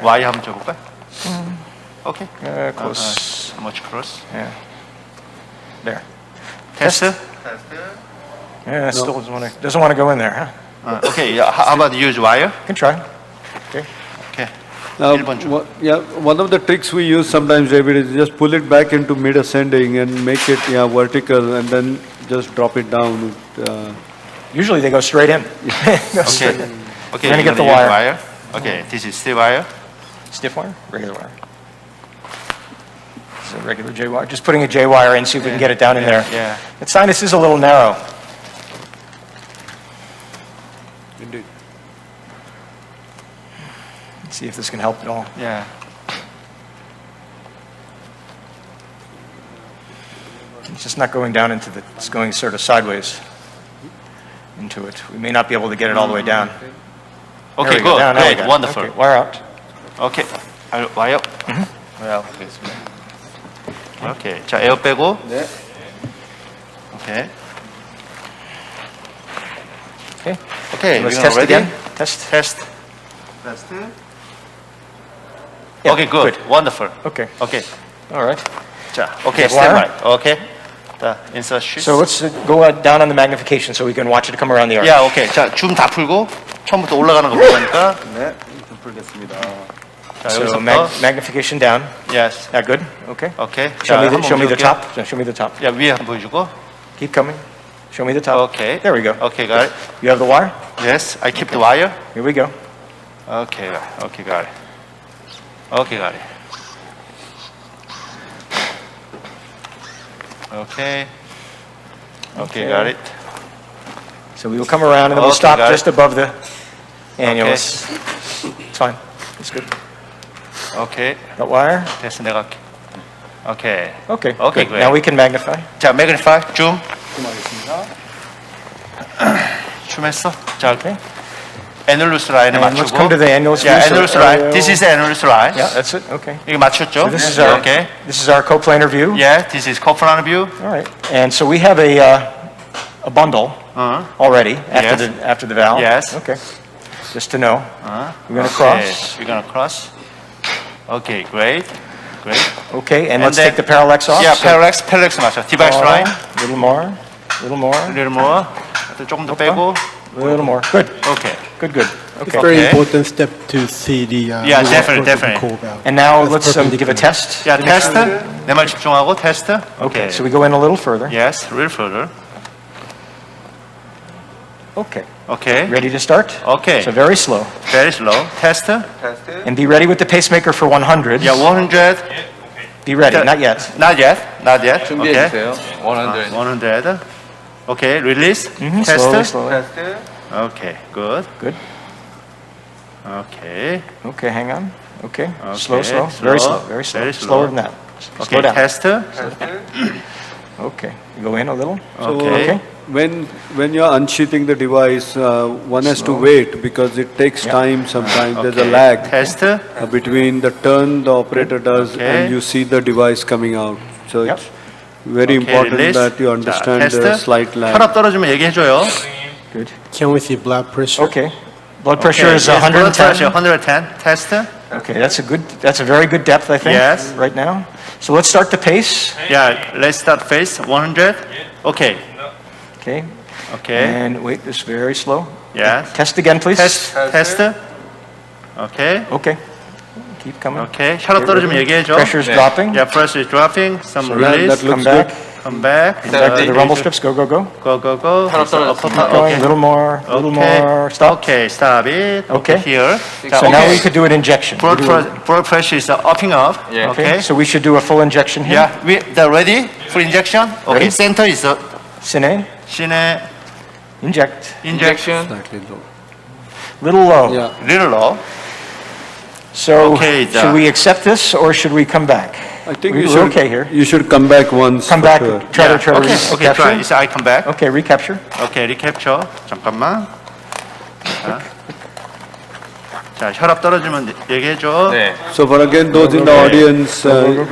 Y 한번 줘볼까? 오케이. Close. Much close. Yeah. There. 테스트? Yeah, it still doesn't want to go in there, huh? Okay. How about use wire? You can try. Okay. Okay. One of the tricks we use sometimes, David, is just pull it back into mid-ascending and make it vertical, and then just drop it down. Usually they go straight in. Okay. Okay. We're gonna get the wire. Okay. This is stiff wire. Stiff wire? Regular wire. This is a regular J wire. Just putting a J wire in, see if we can get it down in there. Yeah. The sinus is a little narrow. Indeed. Let's see if this can help at all. Yeah. It's just not going down into it's going sort of sideways into it. We may not be able to get it all the way down. Okay, There we go. good, Now we great, got it. wonderful. Okay, wire out. Okay. 와요? 와요. 오케이. 자, 에어 빼고. 네. 오케이. Okay. Okay. Let's you test ready? again. Test. Test. Yeah, Okay, good. Wonderful. Okay. Okay. All right. 자, okay, Okay, stand wire. by. Okay. 자, insert sheets. So let's go down on the magnification so we can watch it come around the arc. 야, 오케이. 자, 줌 다 풀고 처음부터 올라가는 거 보니까. 네, 좀 풀겠습니다. 자, So 여기서부터. magnification down. Yes. That good? Okay. Okay. Show 자, me the 한번 show me the 보여줄게요. top. Show me the top. 야, 위에 한번 보여주고. Keep coming. Show me the top. Okay. There we go. Okay, got it. You have the wire? Yes, I keep the wire. Here we go. Okay, okay, got it. Okay, got it. Okay. Okay, got it. So we will come around and then we'll Okay, stop got it. just above the annulus. It's fine. It's good. Okay. Got wire? 됐어, 내가 할게. Okay. Okay. Okay, good. great. Now we can magnify. 자, magnify, 줌. 줌했어. 자, Okay. annulus line에 And let's 맞추고. come to the annulus. Yeah, view. annulus So- line. This is annulus line. Yeah, that's it. Okay. 이거 맞췄죠? So this is our Okay. this is our coplanar view. Yeah, this is coplanar view. All right. And so we have a bundle already after Yes. after the valve. Yes. Okay. Just to know. We're going to Okay, cross. we're gonna cross. Okay, great. Great. Okay, and And let's then- take the parallax off. Yeah, So- parallax 맞춰. Device more, line. little more. Little more. A little more. 또 조금 더 빼고. Little more. Good. Okay. Good. Good. It's Okay. a very Okay. important step to see the Yeah, movement definitely, of the definitely. core valve. And now That's let's give a perpendicular. test. 자, 테스트. 내 말 집중하고 테스트. Okay. So we go in a little further. Yes, a little further. Okay. Okay. Ready to start? Okay. So very slow. Very slow. 테스트. And be ready with the pacemaker for 100. Yeah, 100. Be ready. Not yet. Not yet. Not yet. 준비해 Okay. 주세요. 100. 100. Okay, release. Slowly, 테스트. slowly. Okay, good. Good. Okay. Okay, hang on. Okay. Okay, Slow, slow. Very slow. slow. Very slow. Very slow. Slower than that. Okay, Slow down. 테스트. Okay. You go in a little. So Okay. when you are unsheathing the device, one has to wait because it takes time sometimes. There's a Okay. lag 테스트. between the turn the operator does Okay. and you see the device coming out. So Yep. it's very Okay, important release. that you understand 자, the 테스트. slight lag. 혈압 떨어지면 얘기해줘요. Good. Can we see blood pressure? Okay. Blood pressure Okay, is yes, blood 110. pressure, 110. Test. Okay, that's a very good depth, I think. Yes. Right now. So let's start the pace. Yeah, let's start phase 100. Okay. Okay. Okay. And wait, this is very slow. Yes. Test again, please. Test. Okay. Okay. Keep coming. Okay. 혈압 떨어지면 얘기해줘. Pressure is dropping. Yeah, pressure is dropping. Some So release. that looks Come back. good. Come back. Back to the rumble strips. Go, go, go. Go, go, go. Keep going. A little more. A little more. Stop. Okay, stop it. Okay. Here. So now we could do an injection. Blood pressure is upping up. Yeah. Okay. So we should do a full injection here. Yeah. They're ready for injection. Okay. Ready? Center is Cine. Cine. Inject. Injection. Slightly low. Little low. Yeah. Little low. So Okay, should we accept this or should we come back? I think We're you should, okay here. You should come back once. Come for back. sure. Try to Okay. Okay. recapture. Try. So I come back. Okay, recapture. 오케이, 리캡처. 잠깐만. 자, 혈압 떨어지면 얘기해줘. 네. So for again those in the audience,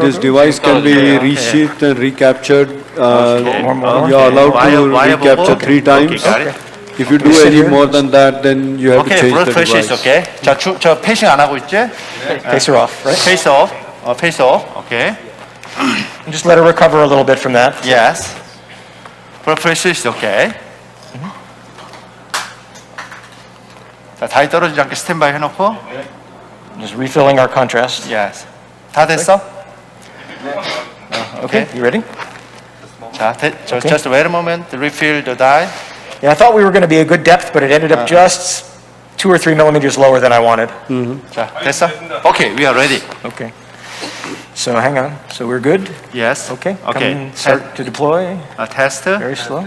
this device can be resheathed and recaptured. You are allowed to recapture 3 times. Okay, got it. If you do sit any here. more than that, then you have to Okay, change blood the pressure is device. okay. 자, 저 페이싱 안 하고 있지? Pacer off, right? 페이스 오ff. 페이스 오ff. Okay. And just let her recover a little bit from that. Yes. Blood pressure is okay. 자, 다리 떨어지지 않게 스탠바이 해놓고. Just refilling our contrast. Yes. 다 됐어? Okay, you ready? 자, Okay. just wait a moment. Refill the dye. Yeah, I thought we were going to be a good depth, but it ended up just 2 or 3 millimeters lower than I wanted. 자, 됐어? Okay, we are ready. Okay. So hang on. So we're good? Yes. Okay. Okay. Come start to deploy. Test. Very slow.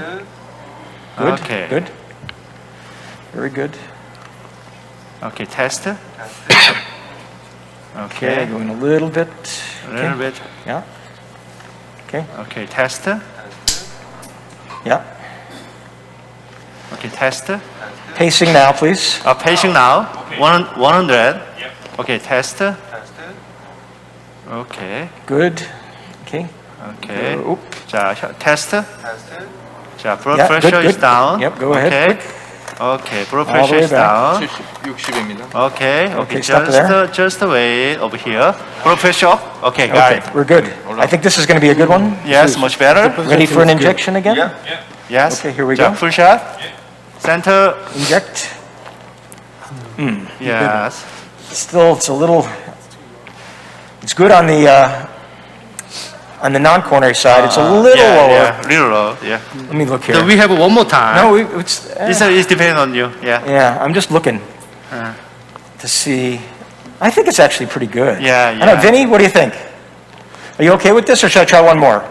Good. Okay. Good. Very good. Okay, test. Okay, Okay. going a little bit. A little bit. Yeah. Okay. Okay, test. Yeah. Okay, test. Pacing now, please. Pacing now. 100. Okay, test. Okay. Good. Okay. Okay. Oop. 자, test. 자, blood Yeah, pressure good, is good. down. Yep, go ahead, Okay. quick. Okay, blood All the pressure way is back. down. 60입니다. Okay. Okay, stop Just wait over here. Blood pressure. Okay, got Okay, it. we're good. I think this is going to be a good one. Yes, much better. Ready for an injection again? Yes. Okay, here we 자, go. full shot. Center. Inject. Yes. Still, it's a little. It's good on the non-coronary side. It's a little lower. Yeah, little low. Yeah. Let me look here. So we have one more time. No, it's. It's depending on you. Yeah. Yeah, I'm just looking to see. I think it's actually pretty good. Yeah, I don't know, yeah. Vinny, what do you think? Are you okay with this, or should I try one more?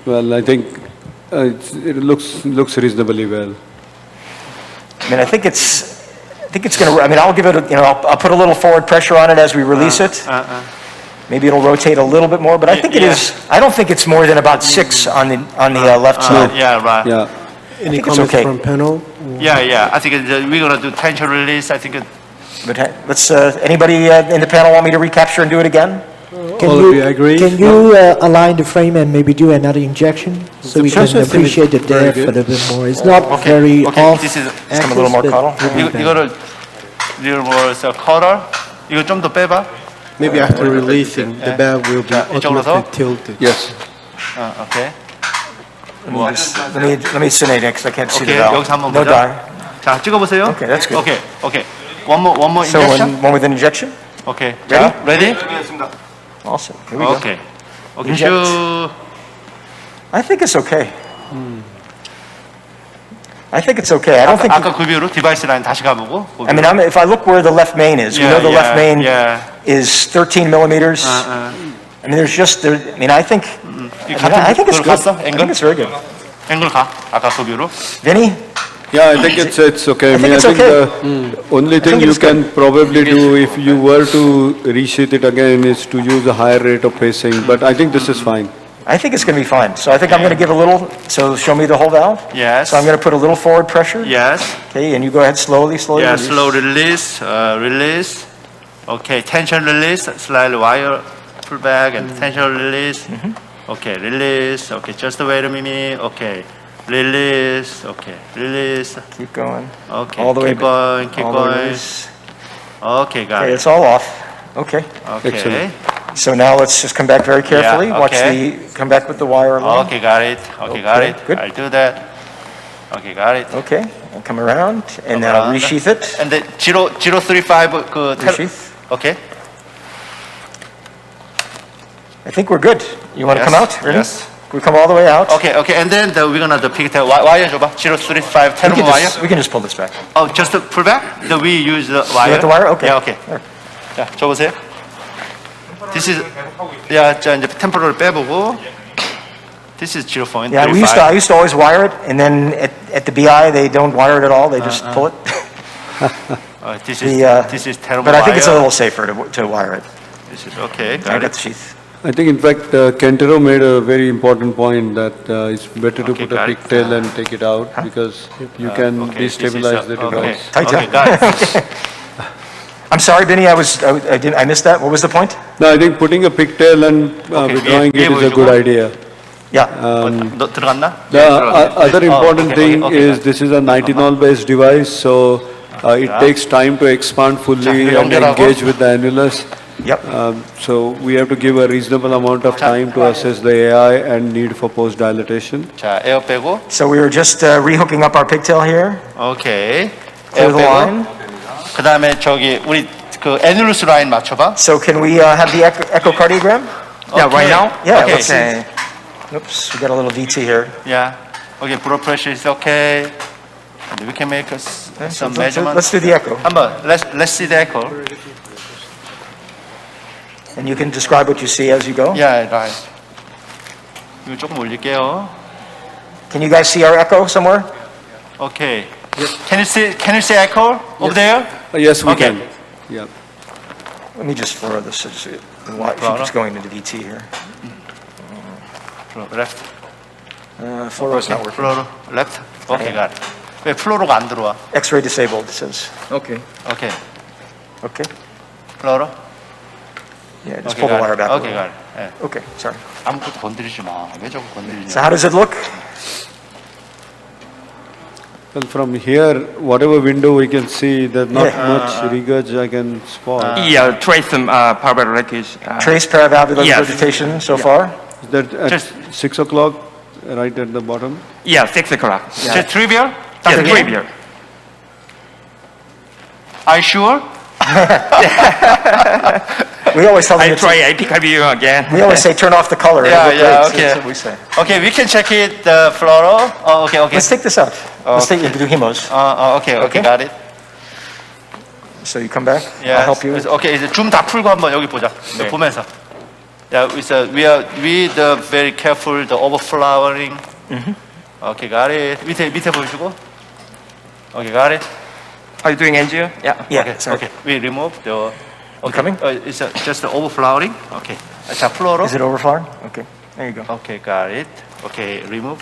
Well, I think it looks reasonably well. I mean, I think it's going to. I mean, I'll give it. I'll put a little forward pressure on it as we release it. Maybe it'll rotate a little bit more, but I think it is. I don't think it's more than about 6 on the left side. Yeah, right. Yeah. Any comments from panel? Yeah. I think we're gonna do tension release. I think. But let's. Anybody in the panel want me to recapture and do it again? Can you align the frame and maybe do another injection so we can appreciate the depth a little bit more? It's not very off. This is come a little more cuddle. 이거를 little more cutter. 이거 좀 더 빼봐. Maybe after releasing, the bag will be 이쪽으로 더? automatically tilted. Yes. Okay. Let me sedate it because I can't see the Okay, valve. 여기서 한번 No 보자. dye. 자, 찍어보세요. Okay, that's good. Okay. One more So injection. one with an injection. Okay. 자, ready? Awesome. Here we go. Okay. Inject. 슈. I think it's okay. I think it's okay. I don't think. 아까 그 뷰로 디바이스 라인 다시 가보고. I mean, if I look where the left main is, we know the left main is 13 millimeters. I mean, I mean, I think. I think it's good. I think it's very good. 앵글 가. 아까 그 뷰로. Vinny? Yeah, I think it's okay. I think it's okay. The only thing you can probably do if you were to resheath it again is to use a higher rate of pacing, but I think this is fine. I think it's going to be fine. So I think I'm going to give a little. So show me the whole valve. Yes. So I'm going to put a little forward pressure. Yes. Okay, and you go ahead slowly. Yeah, release. slow release, release. Okay, tension release, slightly wire pull back and tension release. Okay, release. Okay, just wait a minute. Okay, release. Okay, release. Keep going. Okay, All the way keep going, keep all the way going. release. Okay, got Okay, it. it's all off. Okay. Okay. Excellent. So now let's just come back very carefully. Yeah, Watch okay. come back with the wire along. Okay, got it. Okay, got Okay, it. good. I'll do that. Okay, got it. Okay, and come around, and then I'll resheath it. And the 035 그 Resheath. Okay. I think we're good. You want to Yes, come out? Ready? yes. We come all the way out. Okay, and then we're gonna the pigtail wire 줘봐. 035 10 wire. We can just pull this back. Oh, just to pull back? We use the wire. You want the wire? Okay. Yeah, okay. 자, 줘보세요. This is, 자 이제 템포를 빼보고. This is 0.35. Yeah, I used to always wire it, and then at the BI they don't wire it at all. They just pull it. This is terrible. But I think it's a wire. little safer to wire it. This is okay. I Got got it. the sheath. I think, in fact, Kentaro made a very important point that it's better to put a got it. pigtail and take it out because you can destabilize the device. Tight Okay, down. got it. I'm sorry, Benny. I missed that. What was the point? No, I think putting a pigtail and withdrawing it is a good idea. Yeah. 너 들어갔나? The other important thing is this is a nitinol-based device, so it takes time to expand fully 자, and 연결하고. engage with the annulus. Yep. So we have to give a reasonable amount of time to assess the AI and need for post-dilatation. 자, 에어 빼고. So we were just rehooking up our pigtail here. 오케이. Clear 에어 the line. 빼고. 그다음에 저기 우리 그 애뉴루스 라인 맞춰봐. So can we have the echocardiogram? Yeah, right now? Yeah. Okay. Let's see. Oops, we got a little VT here. Yeah. Okay, blood pressure is okay. And we can make some measurements. Let's do the echo. 한번 let's see the echo. And you can describe what you see as you go. Yeah, right. 이거 조금 올릴게요. Can you guys see our echo somewhere? Okay. Can you see echo over there? Yes, we Okay. can. Yeah. Let me just furrow this. So she keeps going into VT here. Left. Fluoro's not working. 플로로 left. Okay, got it. 왜 플로로가 안 들어와? X-ray disabled, it says. Okay. Okay. Okay. 플로로. Yeah, just Okay, pull the got wire it. back. a Okay, little. got it. 예. Okay, sorry. 아무것도 건드리지 마. 왜 자꾸 건드리냐? So how does it look? Well, from here, whatever window we can see, there's not Yeah. much regurg I can spot. Yeah, trace some pulmonary leakage. Trace paravalvular Yes. regurgitation so far? Is that at Just- 6 o'clock, right at the bottom? Yeah, 6 o'clock. Is it trivial? Yeah, trivial. Are you sure? We always tell them I it's- try apical view again. we always say turn off the color. Yeah, It'll look yeah, great. okay. That's what we say. Okay, we can check it, the fluoro. Oh, okay, okay. Let's take this out. Let's take do hemos. Okay, Okay. got it. So you come back. Yeah. I'll help you. Okay, 이제 줌 다 풀고 한번 여기 보자. 네. 보면서. Yeah, we the very careful the overflowering. Okay, got it. 밑에 보여주고. Okay, got it. Are you doing angio? Yeah. Yeah. Okay, sorry. okay. We remove the. Okay. coming? It's just the overflowering. Okay. 자, 플로로. Is it overflowing? Okay. There you go. Okay, got it. Okay, remove.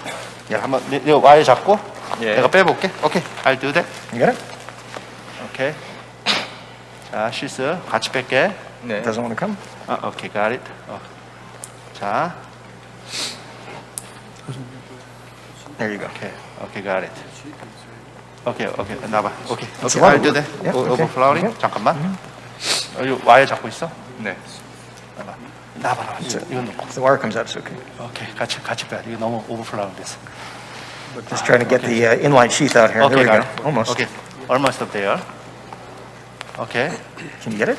야, 한번 이 와이어 잡고. 내가 빼볼게. Okay, I'll do that. You got it? Okay. 자, 시스 같이 뺄게. Doesn't want to come? Okay, got it. 자, There you go. okay, got it. Okay, 나봐. Okay, It's I'll a do lot. that. Yeah, okay. Overflowing. Okay. 잠깐만. 여기 와이어 잡고 있어. 네. 나봐. 이건 놓고. If the wire comes out, it's okay. Okay, 같이 빼. 이거 너무 overflowing 됐어. Just trying to get the inline sheath out here. Okay, There we got go. it. Almost. Okay, almost up there. Okay, Can you get it?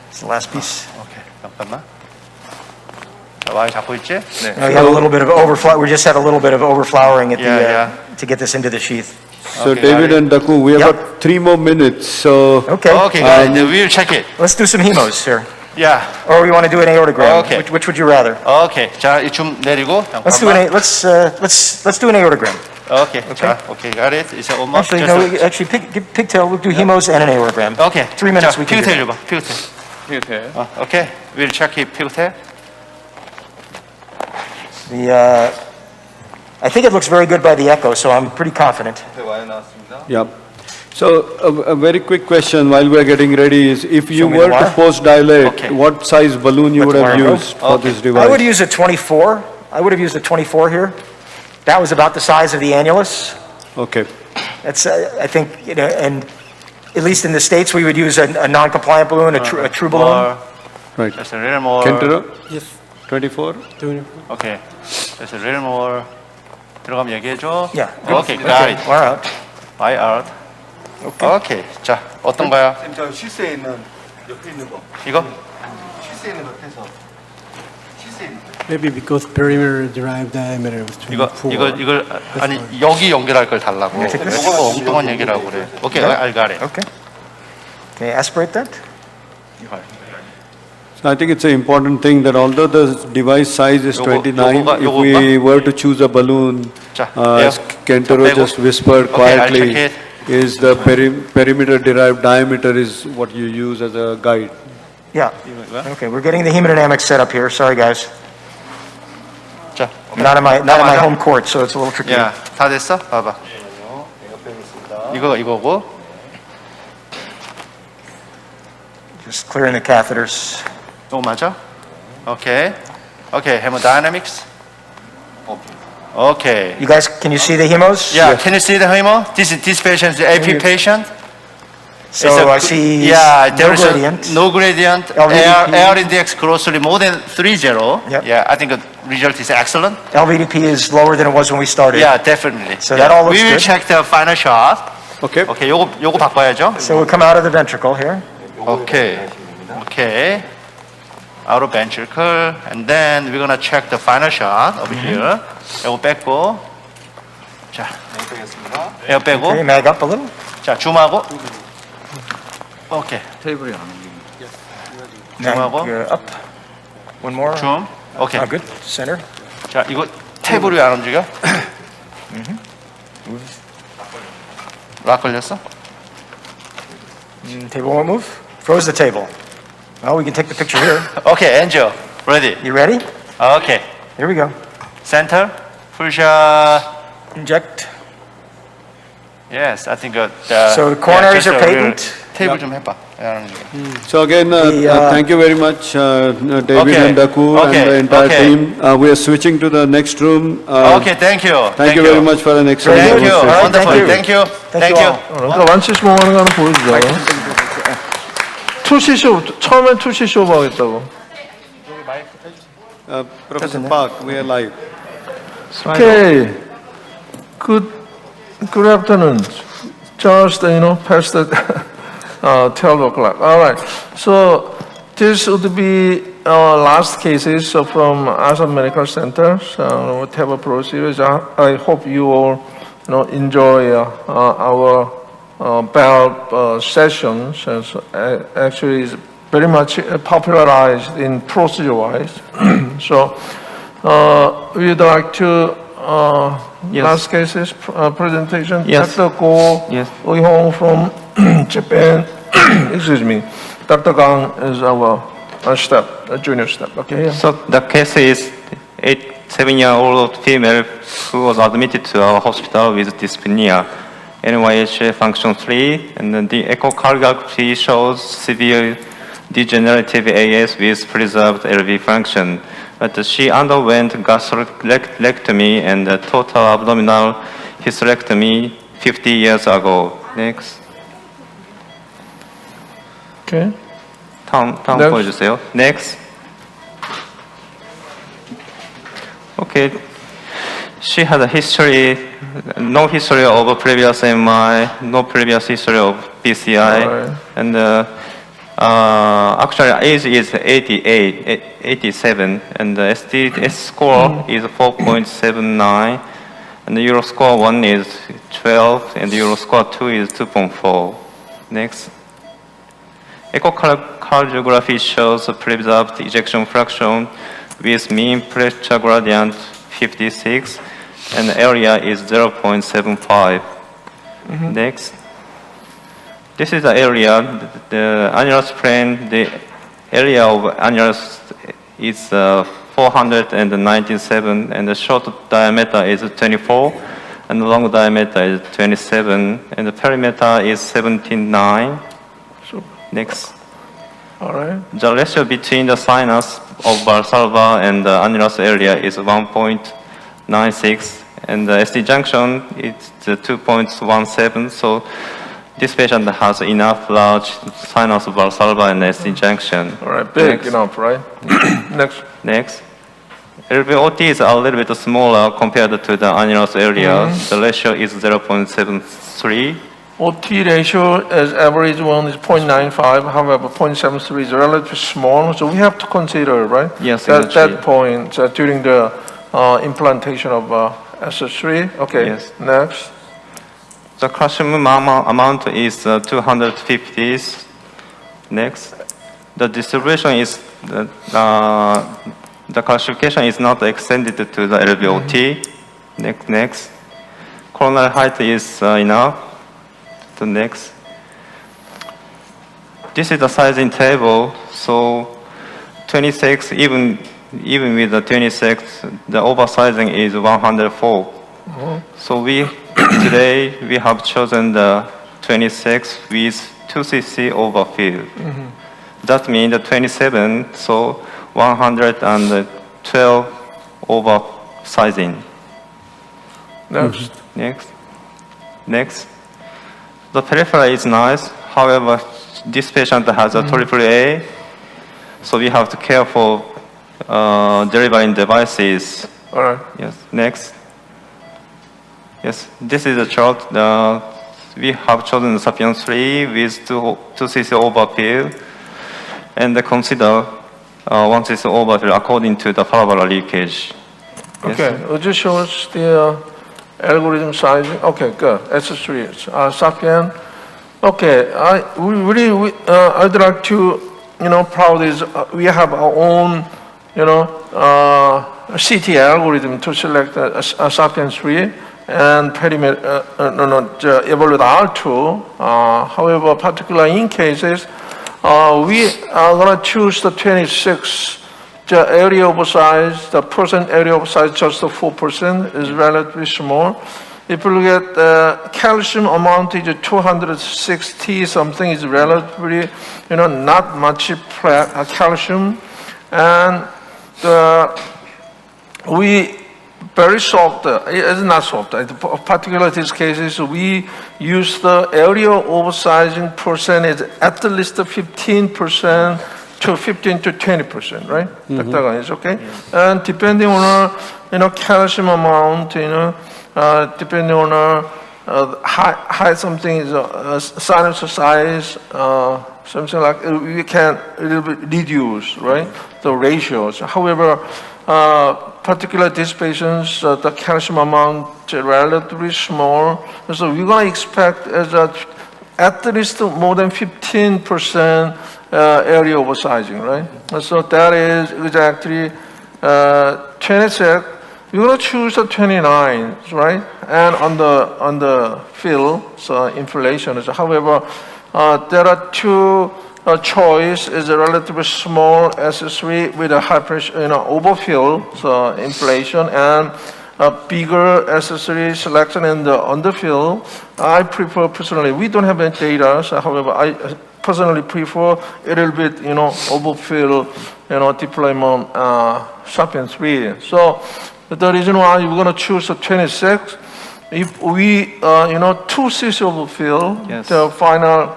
It's the last piece. okay. 잠깐만. 자, 와이어 잡고 있지? 네. We have a little bit of overflow. We just had a little bit of overflowering at the Yeah, to get this into the sheath. So Okay, David got it. and Daku, we have Yep. got 3 more minutes, so Okay. Okay, got it. We'll check it. Let's do some hemos here. Yeah. Or we want to do an aortogram. Okay. Which would you rather? Okay. 자, 이 줌 내리고. Let's do an let's do an aortogram. Okay. 자, okay, got it. It's almost Actually, just no. Actually, pigtail. We'll do hemos and an aortogram. Okay. 3 minutes. 자, We can do 피그테일 that. 줘봐. 피그테일. Okay. Okay. We'll check it. 피그테일. I think it looks very good by the echo, so I'm pretty confident. yeah. So a very quick question while we are getting ready is, if you Show me were the to wire. post-dilate, Okay. what size balloon you Let would the have wire go. used for this I device? would use a 24. I would have used a 24 here. That was about the size of the annulus. Okay. That's I think and at least in the States we would use a non-compliant balloon, a true balloon. Right. Just a little more. Kentaro? Yes. 24? Okay. Just a little more. 들어가면 얘기해줘. Yeah. Okay, got it. Wire out. Wire out. Okay. 자, 어떤 거야? 저 실수에 있는 옆에 있는 거. 이거? 실수에 있는 거 해서 실수에 있는 거. Maybe because perimeter derived diameter was 24. 이걸 아니 여기 연결할 걸 달라고. 이거 엉뚱한 얘기라고 그래. Okay, I got it. Okay. Can you aspirate that? So I think it's an important thing that although the device size is 29, if we were to choose a balloon, as Kentaro just whispered quietly, is the perimeter derived diameter is what you use as a guide. Yeah. Okay, we're getting the hemodynamics set up here. Sorry, guys. 자, Not in my home court, so it's a little tricky. 야, 다 됐어? 봐봐. 이거고. Just clearing the catheters. 또 맞아? Okay. Okay, hemodynamics. Okay. You guys, can you see the hemos? Yeah, can you see the hemo? This patient is an AP patient. So I see there no is gradient. No gradient. LVDP. Air index grossly more than 30. Yep. Yeah, I think the result is excellent. LVDP is lower than it was when we started. Yeah, definitely. So that all looks We will good. check the final shot. Okay. Okay, 요거 바꿔야죠. So we'll come out of the ventricle here. Okay. Okay. Out of ventricle, and then we're gonna check the final shot over here. 요거 뺐고. 자, 이거 빼고. Okay, mag up a little. 자, 줌하고. 오케이. 테이블이 안 줌하고. up. One more. 줌. 오케이. Good. Center. 자, 이거 테이블이 안 움직여? 락 걸렸어? Table won't move. Froze the table. Well, we can take the picture here. Okay, Angel, ready? You ready? Okay. Here we go. Center, full shot. Inject. Yes, I think the. So the coronaries are patent. 테이블 좀 해봐. So again, thank you very much, David and Daku and the entire team. We are switching to the next room. Okay, thank you. Thank you very much for an excellent Thank you. demonstration. Wonderful. Thank you. Thank you. 그러니까 완치쇼 하는 거 하나 보여주자. 투시쇼, 처음엔 투시쇼 하겠다고. Professor Park, we are live. Okay. Good afternoon. Just, past the 12 o'clock. All right. So this would be our last cases from Asan Medical Center. So whatever procedures, I hope you all enjoy our valve sessions. Actually, it's very much popularized in procedure-wise. So we'd like to last cases presentation. Yes. Dr. Go Uihong from Japan. Excuse me. Dr. Gang is our staff, a junior staff. Okay. So the case is 7-year-old female who was admitted to our hospital with dyspnea, NYHA function 3, and then the echocardiography shows severe degenerative AS with preserved LV function. But she underwent gastrectomy and total abdominal hysterectomy 50 years ago. Next. Okay. 다음 보여주세요. Next. Okay. She had a history, no history of previous MI, no previous history of PCI, and actually age is 87, and the STS score is 4.79, and the Euro score 1 is 12, and the Euro score 2 is 2.4. Next. Echocardiography shows a preserved ejection fraction with mean pressure gradient 56, and the area is 0.75. Next. This is the area, the annulus plane, the area of annulus is 497, and the short diameter is 24, and the long diameter is 27, and the perimeter is 17.9. Next. All right. The ratio between the sinus of Valsalva and the annulus area is 1.96, and the ST junction is 2.17, so this patient has enough large sinus of Valsalva and ST junction. All right, big enough, right? Next. Next. LVOT is a little bit smaller compared to the annulus area. The ratio is 0.73. OT ratio as average one is 0.95, however 0.73 is relatively small, so we have to consider, right? Yes, that point during the implantation of SS3. Okay, Yes. next. The calcium amount is 250. Next. The distribution is, the classification is not extended to the LVOT. Next. Coronary height is enough. The next. This is the sizing table. So 26, even with the 26, the oversizing is 104. So today we have chosen the 26 with 2 cc overfill. That means the 27, so 112 oversizing. Next. The peripheral is nice. However, this patient has a AAA, so we have to care for delivering devices. All right. Yes. Next. Yes, this is a chart. We have chosen the Sapiens 3 with 2 cc overfill, and consider 1 cc overfill according to the parabola leakage. Okay, it just shows the algorithm sizing. Okay, good. SS3, Sapien. Okay, I'd like to, proud is we have our own, CT algorithm to select Sapiens 3 and evaluate R2. However, particularly in cases, we are going to choose the 26. The area of size, the percent area of size, just the 4% is relatively small. If you look at the calcium amount, is 260 something, is relatively, not much calcium, and we very soft. It's not soft. Particularly in these cases, we use the area oversizing percentage at least 15%. To 15 to 20%, right? Pentagon is okay, and depending on calcium amount, depending on high something is sinus size, something like we can a little bit reduce, right? The ratios. However, particularly these patients, the calcium amount is relatively small, so we're going to expect at least more than 15%. Area oversizing, right? So that is exactly 26. You're going to choose the 29, right? And on the fill, so inflation is. However, there are two choice is a relatively small SS3 with a high pressure, overfill, so inflation, and a bigger SS3 selection in the underfill. I prefer personally. We don't have any data, so however, I personally prefer a little bit, overfill, deployment, Sapiens 3. So the reason why we're going to choose a 26, if we, 2 cc overfill, the final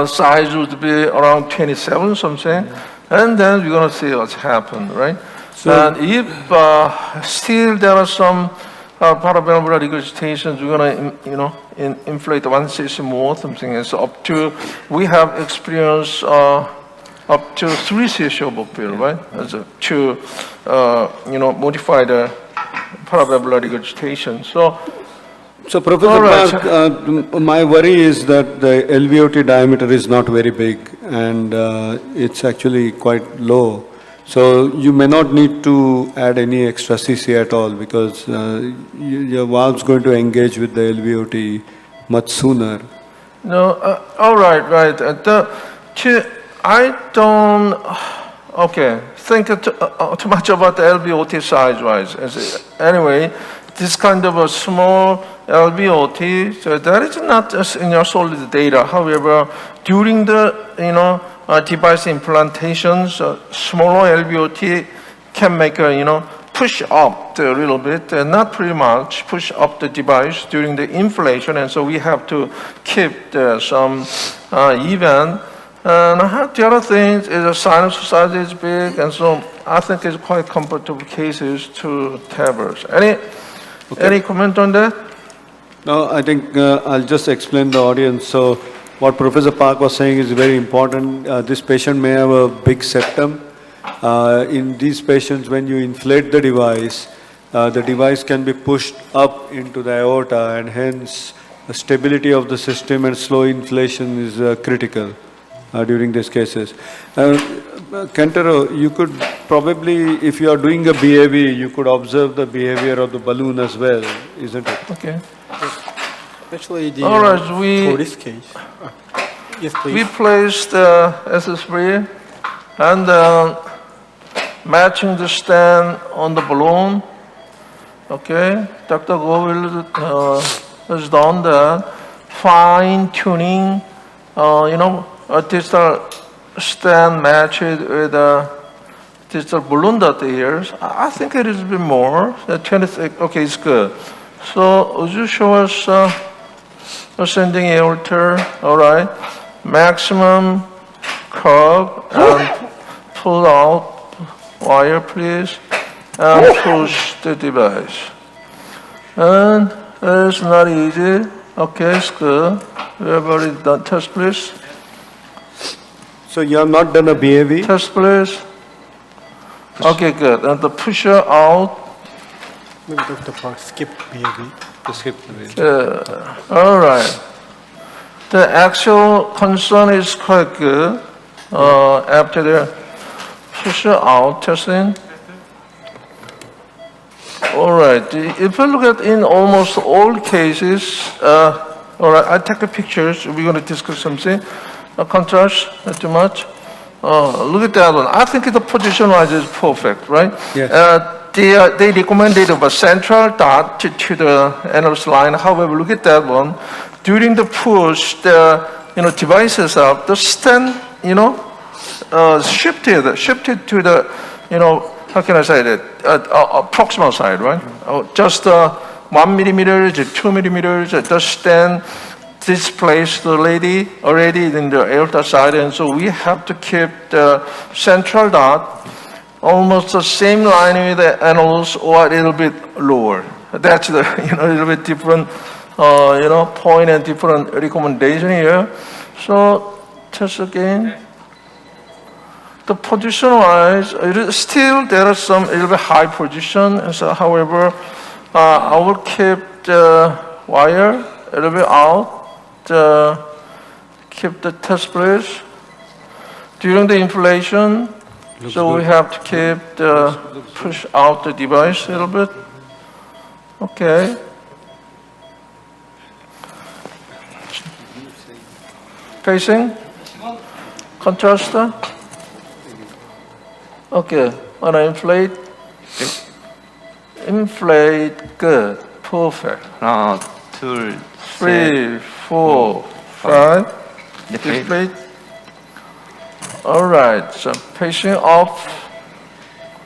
size would be around 27 something, and then we're going to see what's happened, right? So, and if still there are some paravalvular regurgitations, we're going to, inflate 1 cc more, something is up to, we have experience up to 3 cc overfill, right? To, modify the paravalvular regurgitation. So Professor Park, my worry is that the LVOT diameter is not very big, and it's actually quite low. So you may not need to add any extra CC at all, because your valve's going to engage with the LVOT much sooner. No, all right. I don't, think too much about the LVOT size-wise. Anyway, this kind of a small LVOT, so that is not solid data. However, during the, device implantations, smaller LVOT can make a, push up a little bit, not pretty much, push up the device during the inflation, and so we have to keep some even. And the other thing is the sinus size is big, and so I think it's quite comfortable cases to TAVRs. Any comment on that? No, I think I'll just explain the audience. So what Professor Park was saying is very important. This patient may have a big septum. In these patients, when you inflate the device can be pushed up into the aorta, and hence the stability of the system and slow inflation is critical during these cases. Kentaro, you could probably, if you are doing a BAV, you could observe the behavior of the balloon as well, isn't it? Okay. Actually, All right, for this case, yes, please. We placed SS3 and matching the stand on the balloon. Okay, Dr. Govil has done that. Fine tuning, a distal stand matched with a distal balloon dot here. I think it is a bit more. 26, okay, it's good. So would you show us ascending aorta? All right, maximum curve and pull out wire, please, and push the device. And it's not easy. Okay, it's good. We have already done test, please. So you have not done a BAV? Test, please. Okay, good. And the pusher out. Maybe Dr. Park skipped BAV. All right. The actual concern is quite good. After the pusher out testing. All right. If you look at in almost all cases, all right, I take the pictures. We're going to discuss something. Contrast, not too much. Look at that one. I think the position-wise is perfect, right? Yes. They recommended a central dot to the annulus line. However, look at that one. During the push, the devices up, the stand, shifted to the, how can I say that? Proximal side, right? Just 1 millimeter, 2 millimeters. The stand displaced the lady already in the aorta side, and so we have to keep the central dot almost the same line with the annulus or a little bit lower. That's the a little bit different point and different recommendation here. So test again. The position wise, still there are some a little bit high position, and so however, I will keep the wire a little bit out. Keep the test place during the inflation. So we have to keep the push out the device a little bit. Okay. Pacing. Contrast. Okay. Wanna inflate? Inflate. Good. Perfect. 1, 2, 3, 4, 5. Deflate. All right. So pacing off.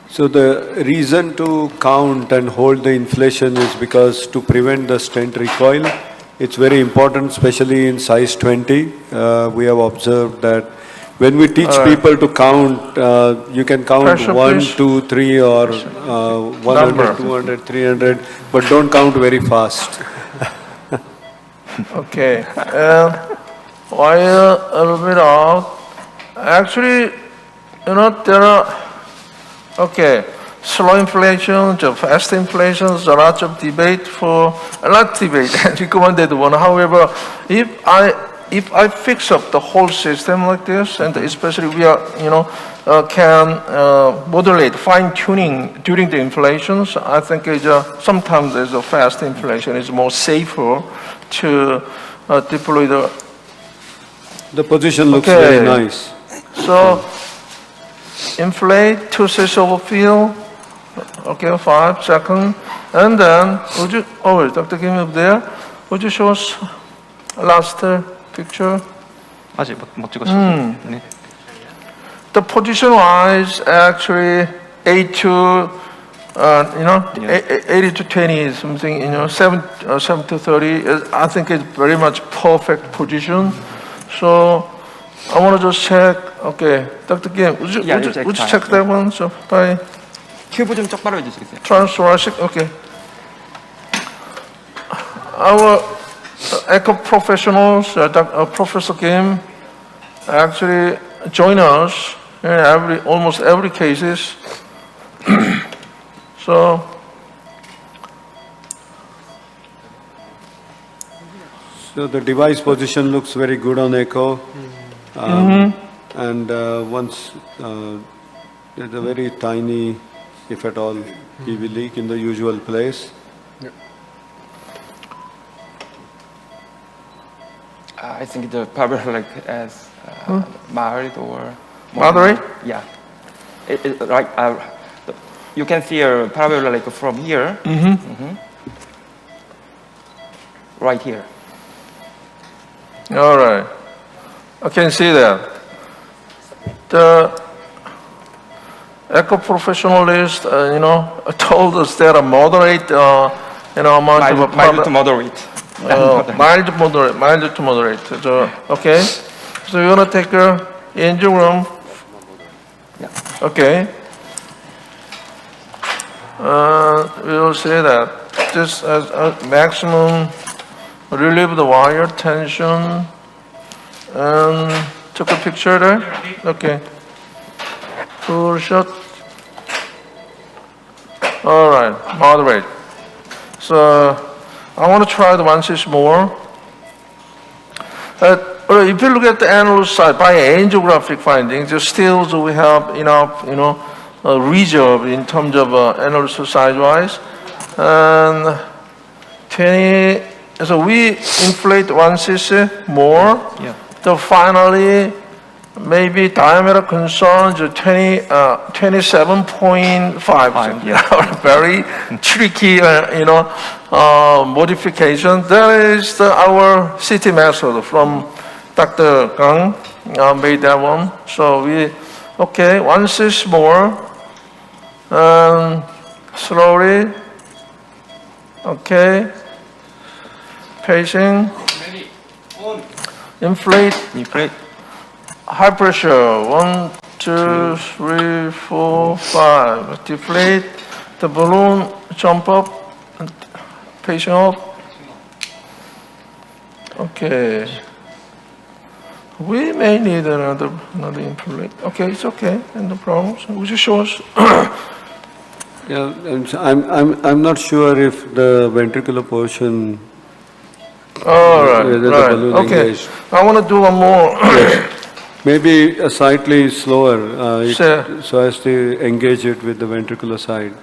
So the reason to count and hold the inflation is because to prevent the stent recoil. It's very important, especially in size 20. We have observed that when we teach people to count, you can count Pressure, 1, please. 2, 3 or 100, Number. 200, 300, but don't count very fast. Okay. Wire a little bit out. Actually, there are, okay, slow inflation, fast inflation, there's a lot of debate for, not debate, recommended one. However, if I fix up the whole system like this, and especially we are, can modulate, fine tuning during the inflations, I think sometimes there's a fast inflation is more safer to deploy The position looks Okay. very nice. So, inflate 2 sets of field, okay, 5 seconds, and then, would you, Dr. Kim up there, would you show us last picture? 아직 못 찍었어요. 네. The position-wise, actually, 8 to, 80 to 20, something, 7 to 30, I think it's very much perfect position. So, I want to just check, okay, Dr. Kim, would you check that one? So, by 큐브 좀 똑바로 해주시겠어요? transthoracic, okay. Our echo professionals, Professor Kim, actually join us in almost every cases. So the device position looks very good on echo. And once there's a very tiny, if at all, PV leak in the usual place. I think the probably like as mild or moderate. Yeah, like you can see probably like from here, right here. All right, I can see that. The echo professionalist, told us that a moderate, amount of mild to moderate. Mild to moderate. So, okay. So you want to take a engine room? Yeah. Okay. We will say that just as a maximum relieve the wire tension and took a picture there. Okay. Full shot. All right. Moderate. So I want to try the one six more. If you look at the analysis side by angiographic findings, still we have enough, reserve in terms of analysis size-wise. And 20, so we inflate 1 cc more. Yeah. So finally, maybe diameter concerns 27.5. Yeah. Very tricky, modification. That is our CT method from Dr. Kang made that one. So we, okay, 1 cc more, and slowly, okay, pacing, inflate. High pressure, 1, 2, 3, 4, 5. Deflate, the balloon jump up, and pacing up. Okay. We may need another inflate. Okay, it's okay, no problems. Would you show us? Yeah, I'm not sure if the ventricular portion. All right, whether the right. balloon Okay, engaged. I want to do one more. Maybe slightly slower, Sure. so as to engage it with the ventricular side.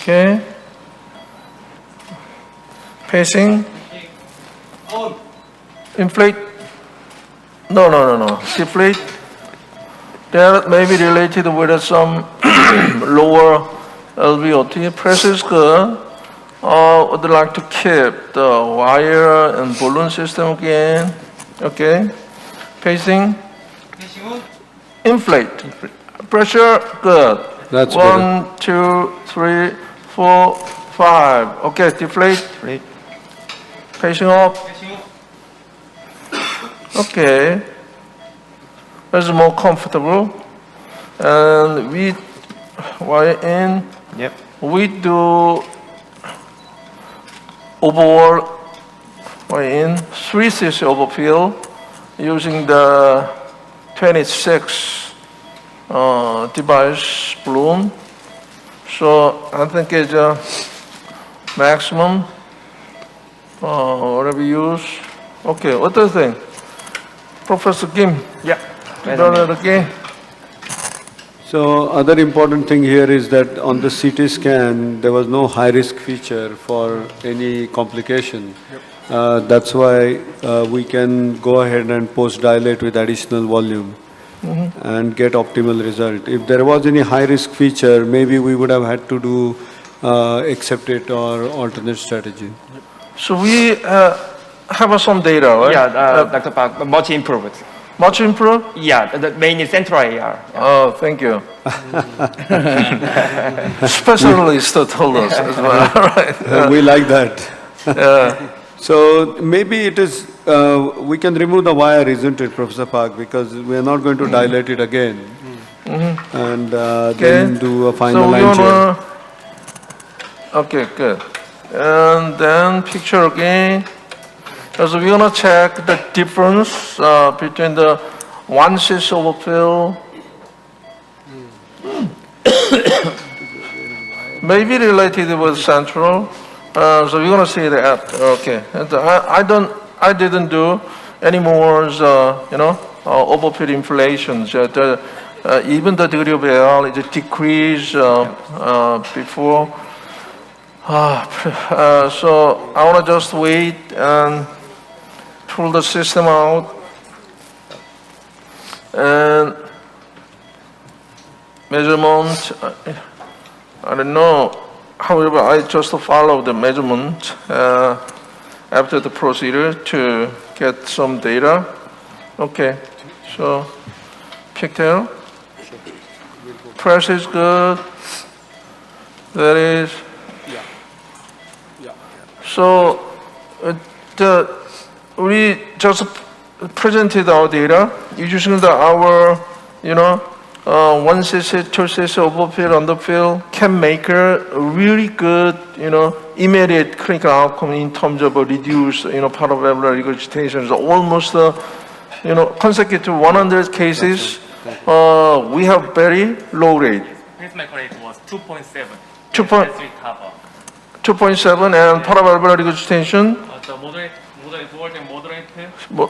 Okay. Pacing. Inflate. No. Deflate. That may be related with some lower LVOT. Pressure is good. Would like to keep the wire and balloon system again. Okay. Pacing. Inflate. Pressure good. That's 1, 2, 3, 4, 5. Okay. Deflate. Pacing up. Okay. That's more comfortable. And we wire in. Yep. We do overall wire in 3 cc overfill using the 26 device balloon. So I think it's a maximum. Whatever you use. Okay, what do you think? Professor Kim? Yeah. Done it again? So other important thing here is that on the CT scan, there was no high-risk feature for any complication. That's why we can go ahead and post-dilate with additional volume and get optimal result. If there was any high-risk feature, maybe we would have had to do accept it or alternate strategy. So we have some data, right? Yeah, Dr. Park, much improved. Much improved? Yeah, the main central AR. Yeah. Oh, thank you. Specialist told us as well. Right. We like that. So maybe it is, we can remove the wire, isn't it, Professor Park, because we are not going to dilate it again. And then do a final line check. Okay, good. And then picture again. So we're gonna check the difference between the 1/6 overfill. Maybe related with central. So we're gonna see that. Okay. And I didn't do any more, overfill inflation. So even the degree of error is decreased before. So I want to just wait and pull the system out. And measurement, I don't know. However, I just follow the measurement after the procedure to get some data. Okay, so pigtail. Press is good. That is. So we just presented our data using our 1cc, 2cc overfill, underfill can make a really good immediate clinical outcome in terms of reduced paravalvular regurgitation. So almost consecutive 100 cases, we have very low rate. Pacemaker rate was 2.7. 2.7 and paravalvular regurgitation. The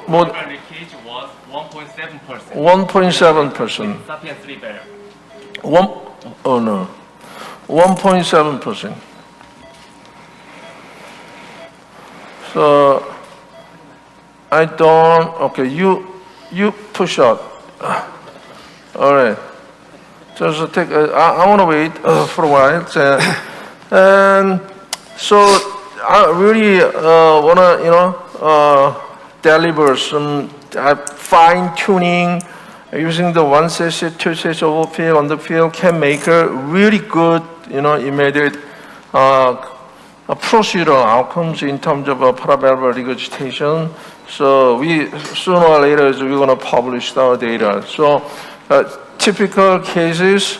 moderate leakage was 1.7%. 1.7%. Sapien 3 valve. 1.7%. So I don't. Okay, you push out. All right. Just take. I want to wait for a while. And so I really want to deliver some fine tuning using the 1cc, 2cc overfill, underfill can make a really good immediate procedural outcomes in terms of paravalvular regurgitation. So we sooner or later we're going to publish our data. So typical cases,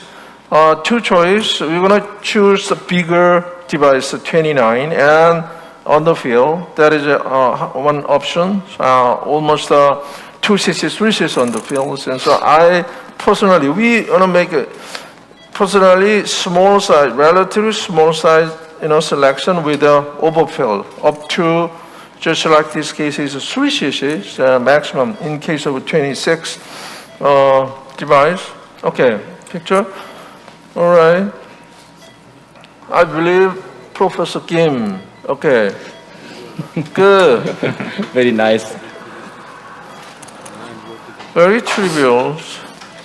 two choice. We're going to choose the bigger device, 29, and underfill. That is one option. Almost 2cc, 3cc underfills. And so I personally, we want to make it personally small size, relatively small size, selection with overfill up to just like this case is 3cc maximum in case of 26 device. Okay, picture. All right. I believe Professor Kim. Okay. Good. Very nice. Very trivial.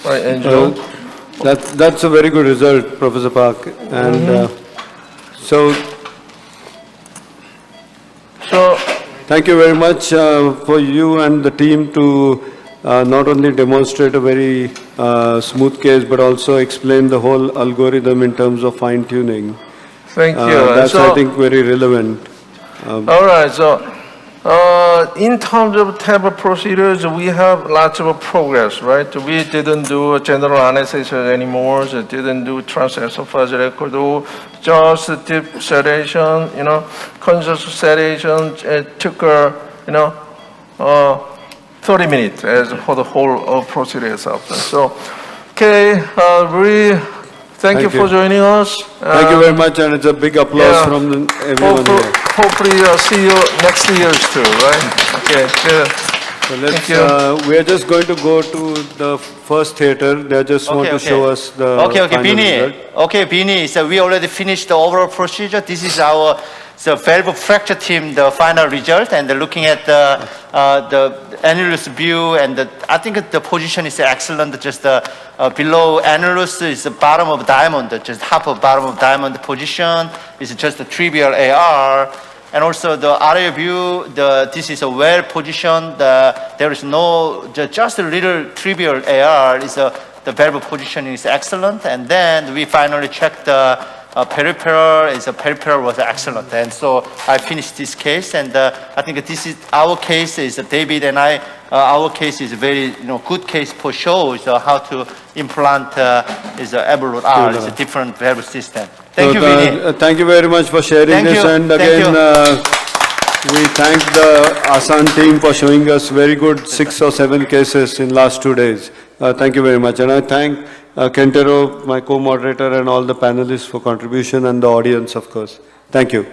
Right, Angel. That's a very good result, Professor Park. And so thank you very much for you and the team to not only demonstrate a very smooth case, but also explain the whole algorithm in terms of fine-tuning. Thank you. That's, I think, very relevant. All right. So in terms of TAP procedures, we have lots of progress, right? We didn't do general anesthesia anymore. So didn't do transesophageal echo, just deep sedation, conscious sedation. It took 30 minutes as for the whole procedure itself. So, okay, really. Thank you for joining us. Thank you very much, and it's a big applause from everyone here. Hopefully, see you next year too, right? Okay, good. So let's, we are just going to go to the first theater. They just want to show us the final result. Okay, Bini, so we already finished the overall procedure. This is our valve fracture team, the final result, and looking at the annulus view, and I think the position is excellent. Just below annulus is the bottom of diamond, just half of bottom of diamond position is just a trivial AR. And also the area view, this is a well positioned. There is no, just a little trivial AR. The valve positioning is excellent. And then we finally checked the peripheral. Peripheral was excellent. And so I finished this case. And I think this is our case. Is David and I our case is a very good case for shows how to implant is Evolut R. It's a different valve system. Thank you, Vinny. Thank you very much for sharing Thank this. you. And Thank again, you. we thank the Asan team for showing us very good 6 or 7 cases in last 2 days. Thank you very much. And I thank Kentaro, my co-moderator, and all the panelists for contribution, and the audience, of course. Thank you.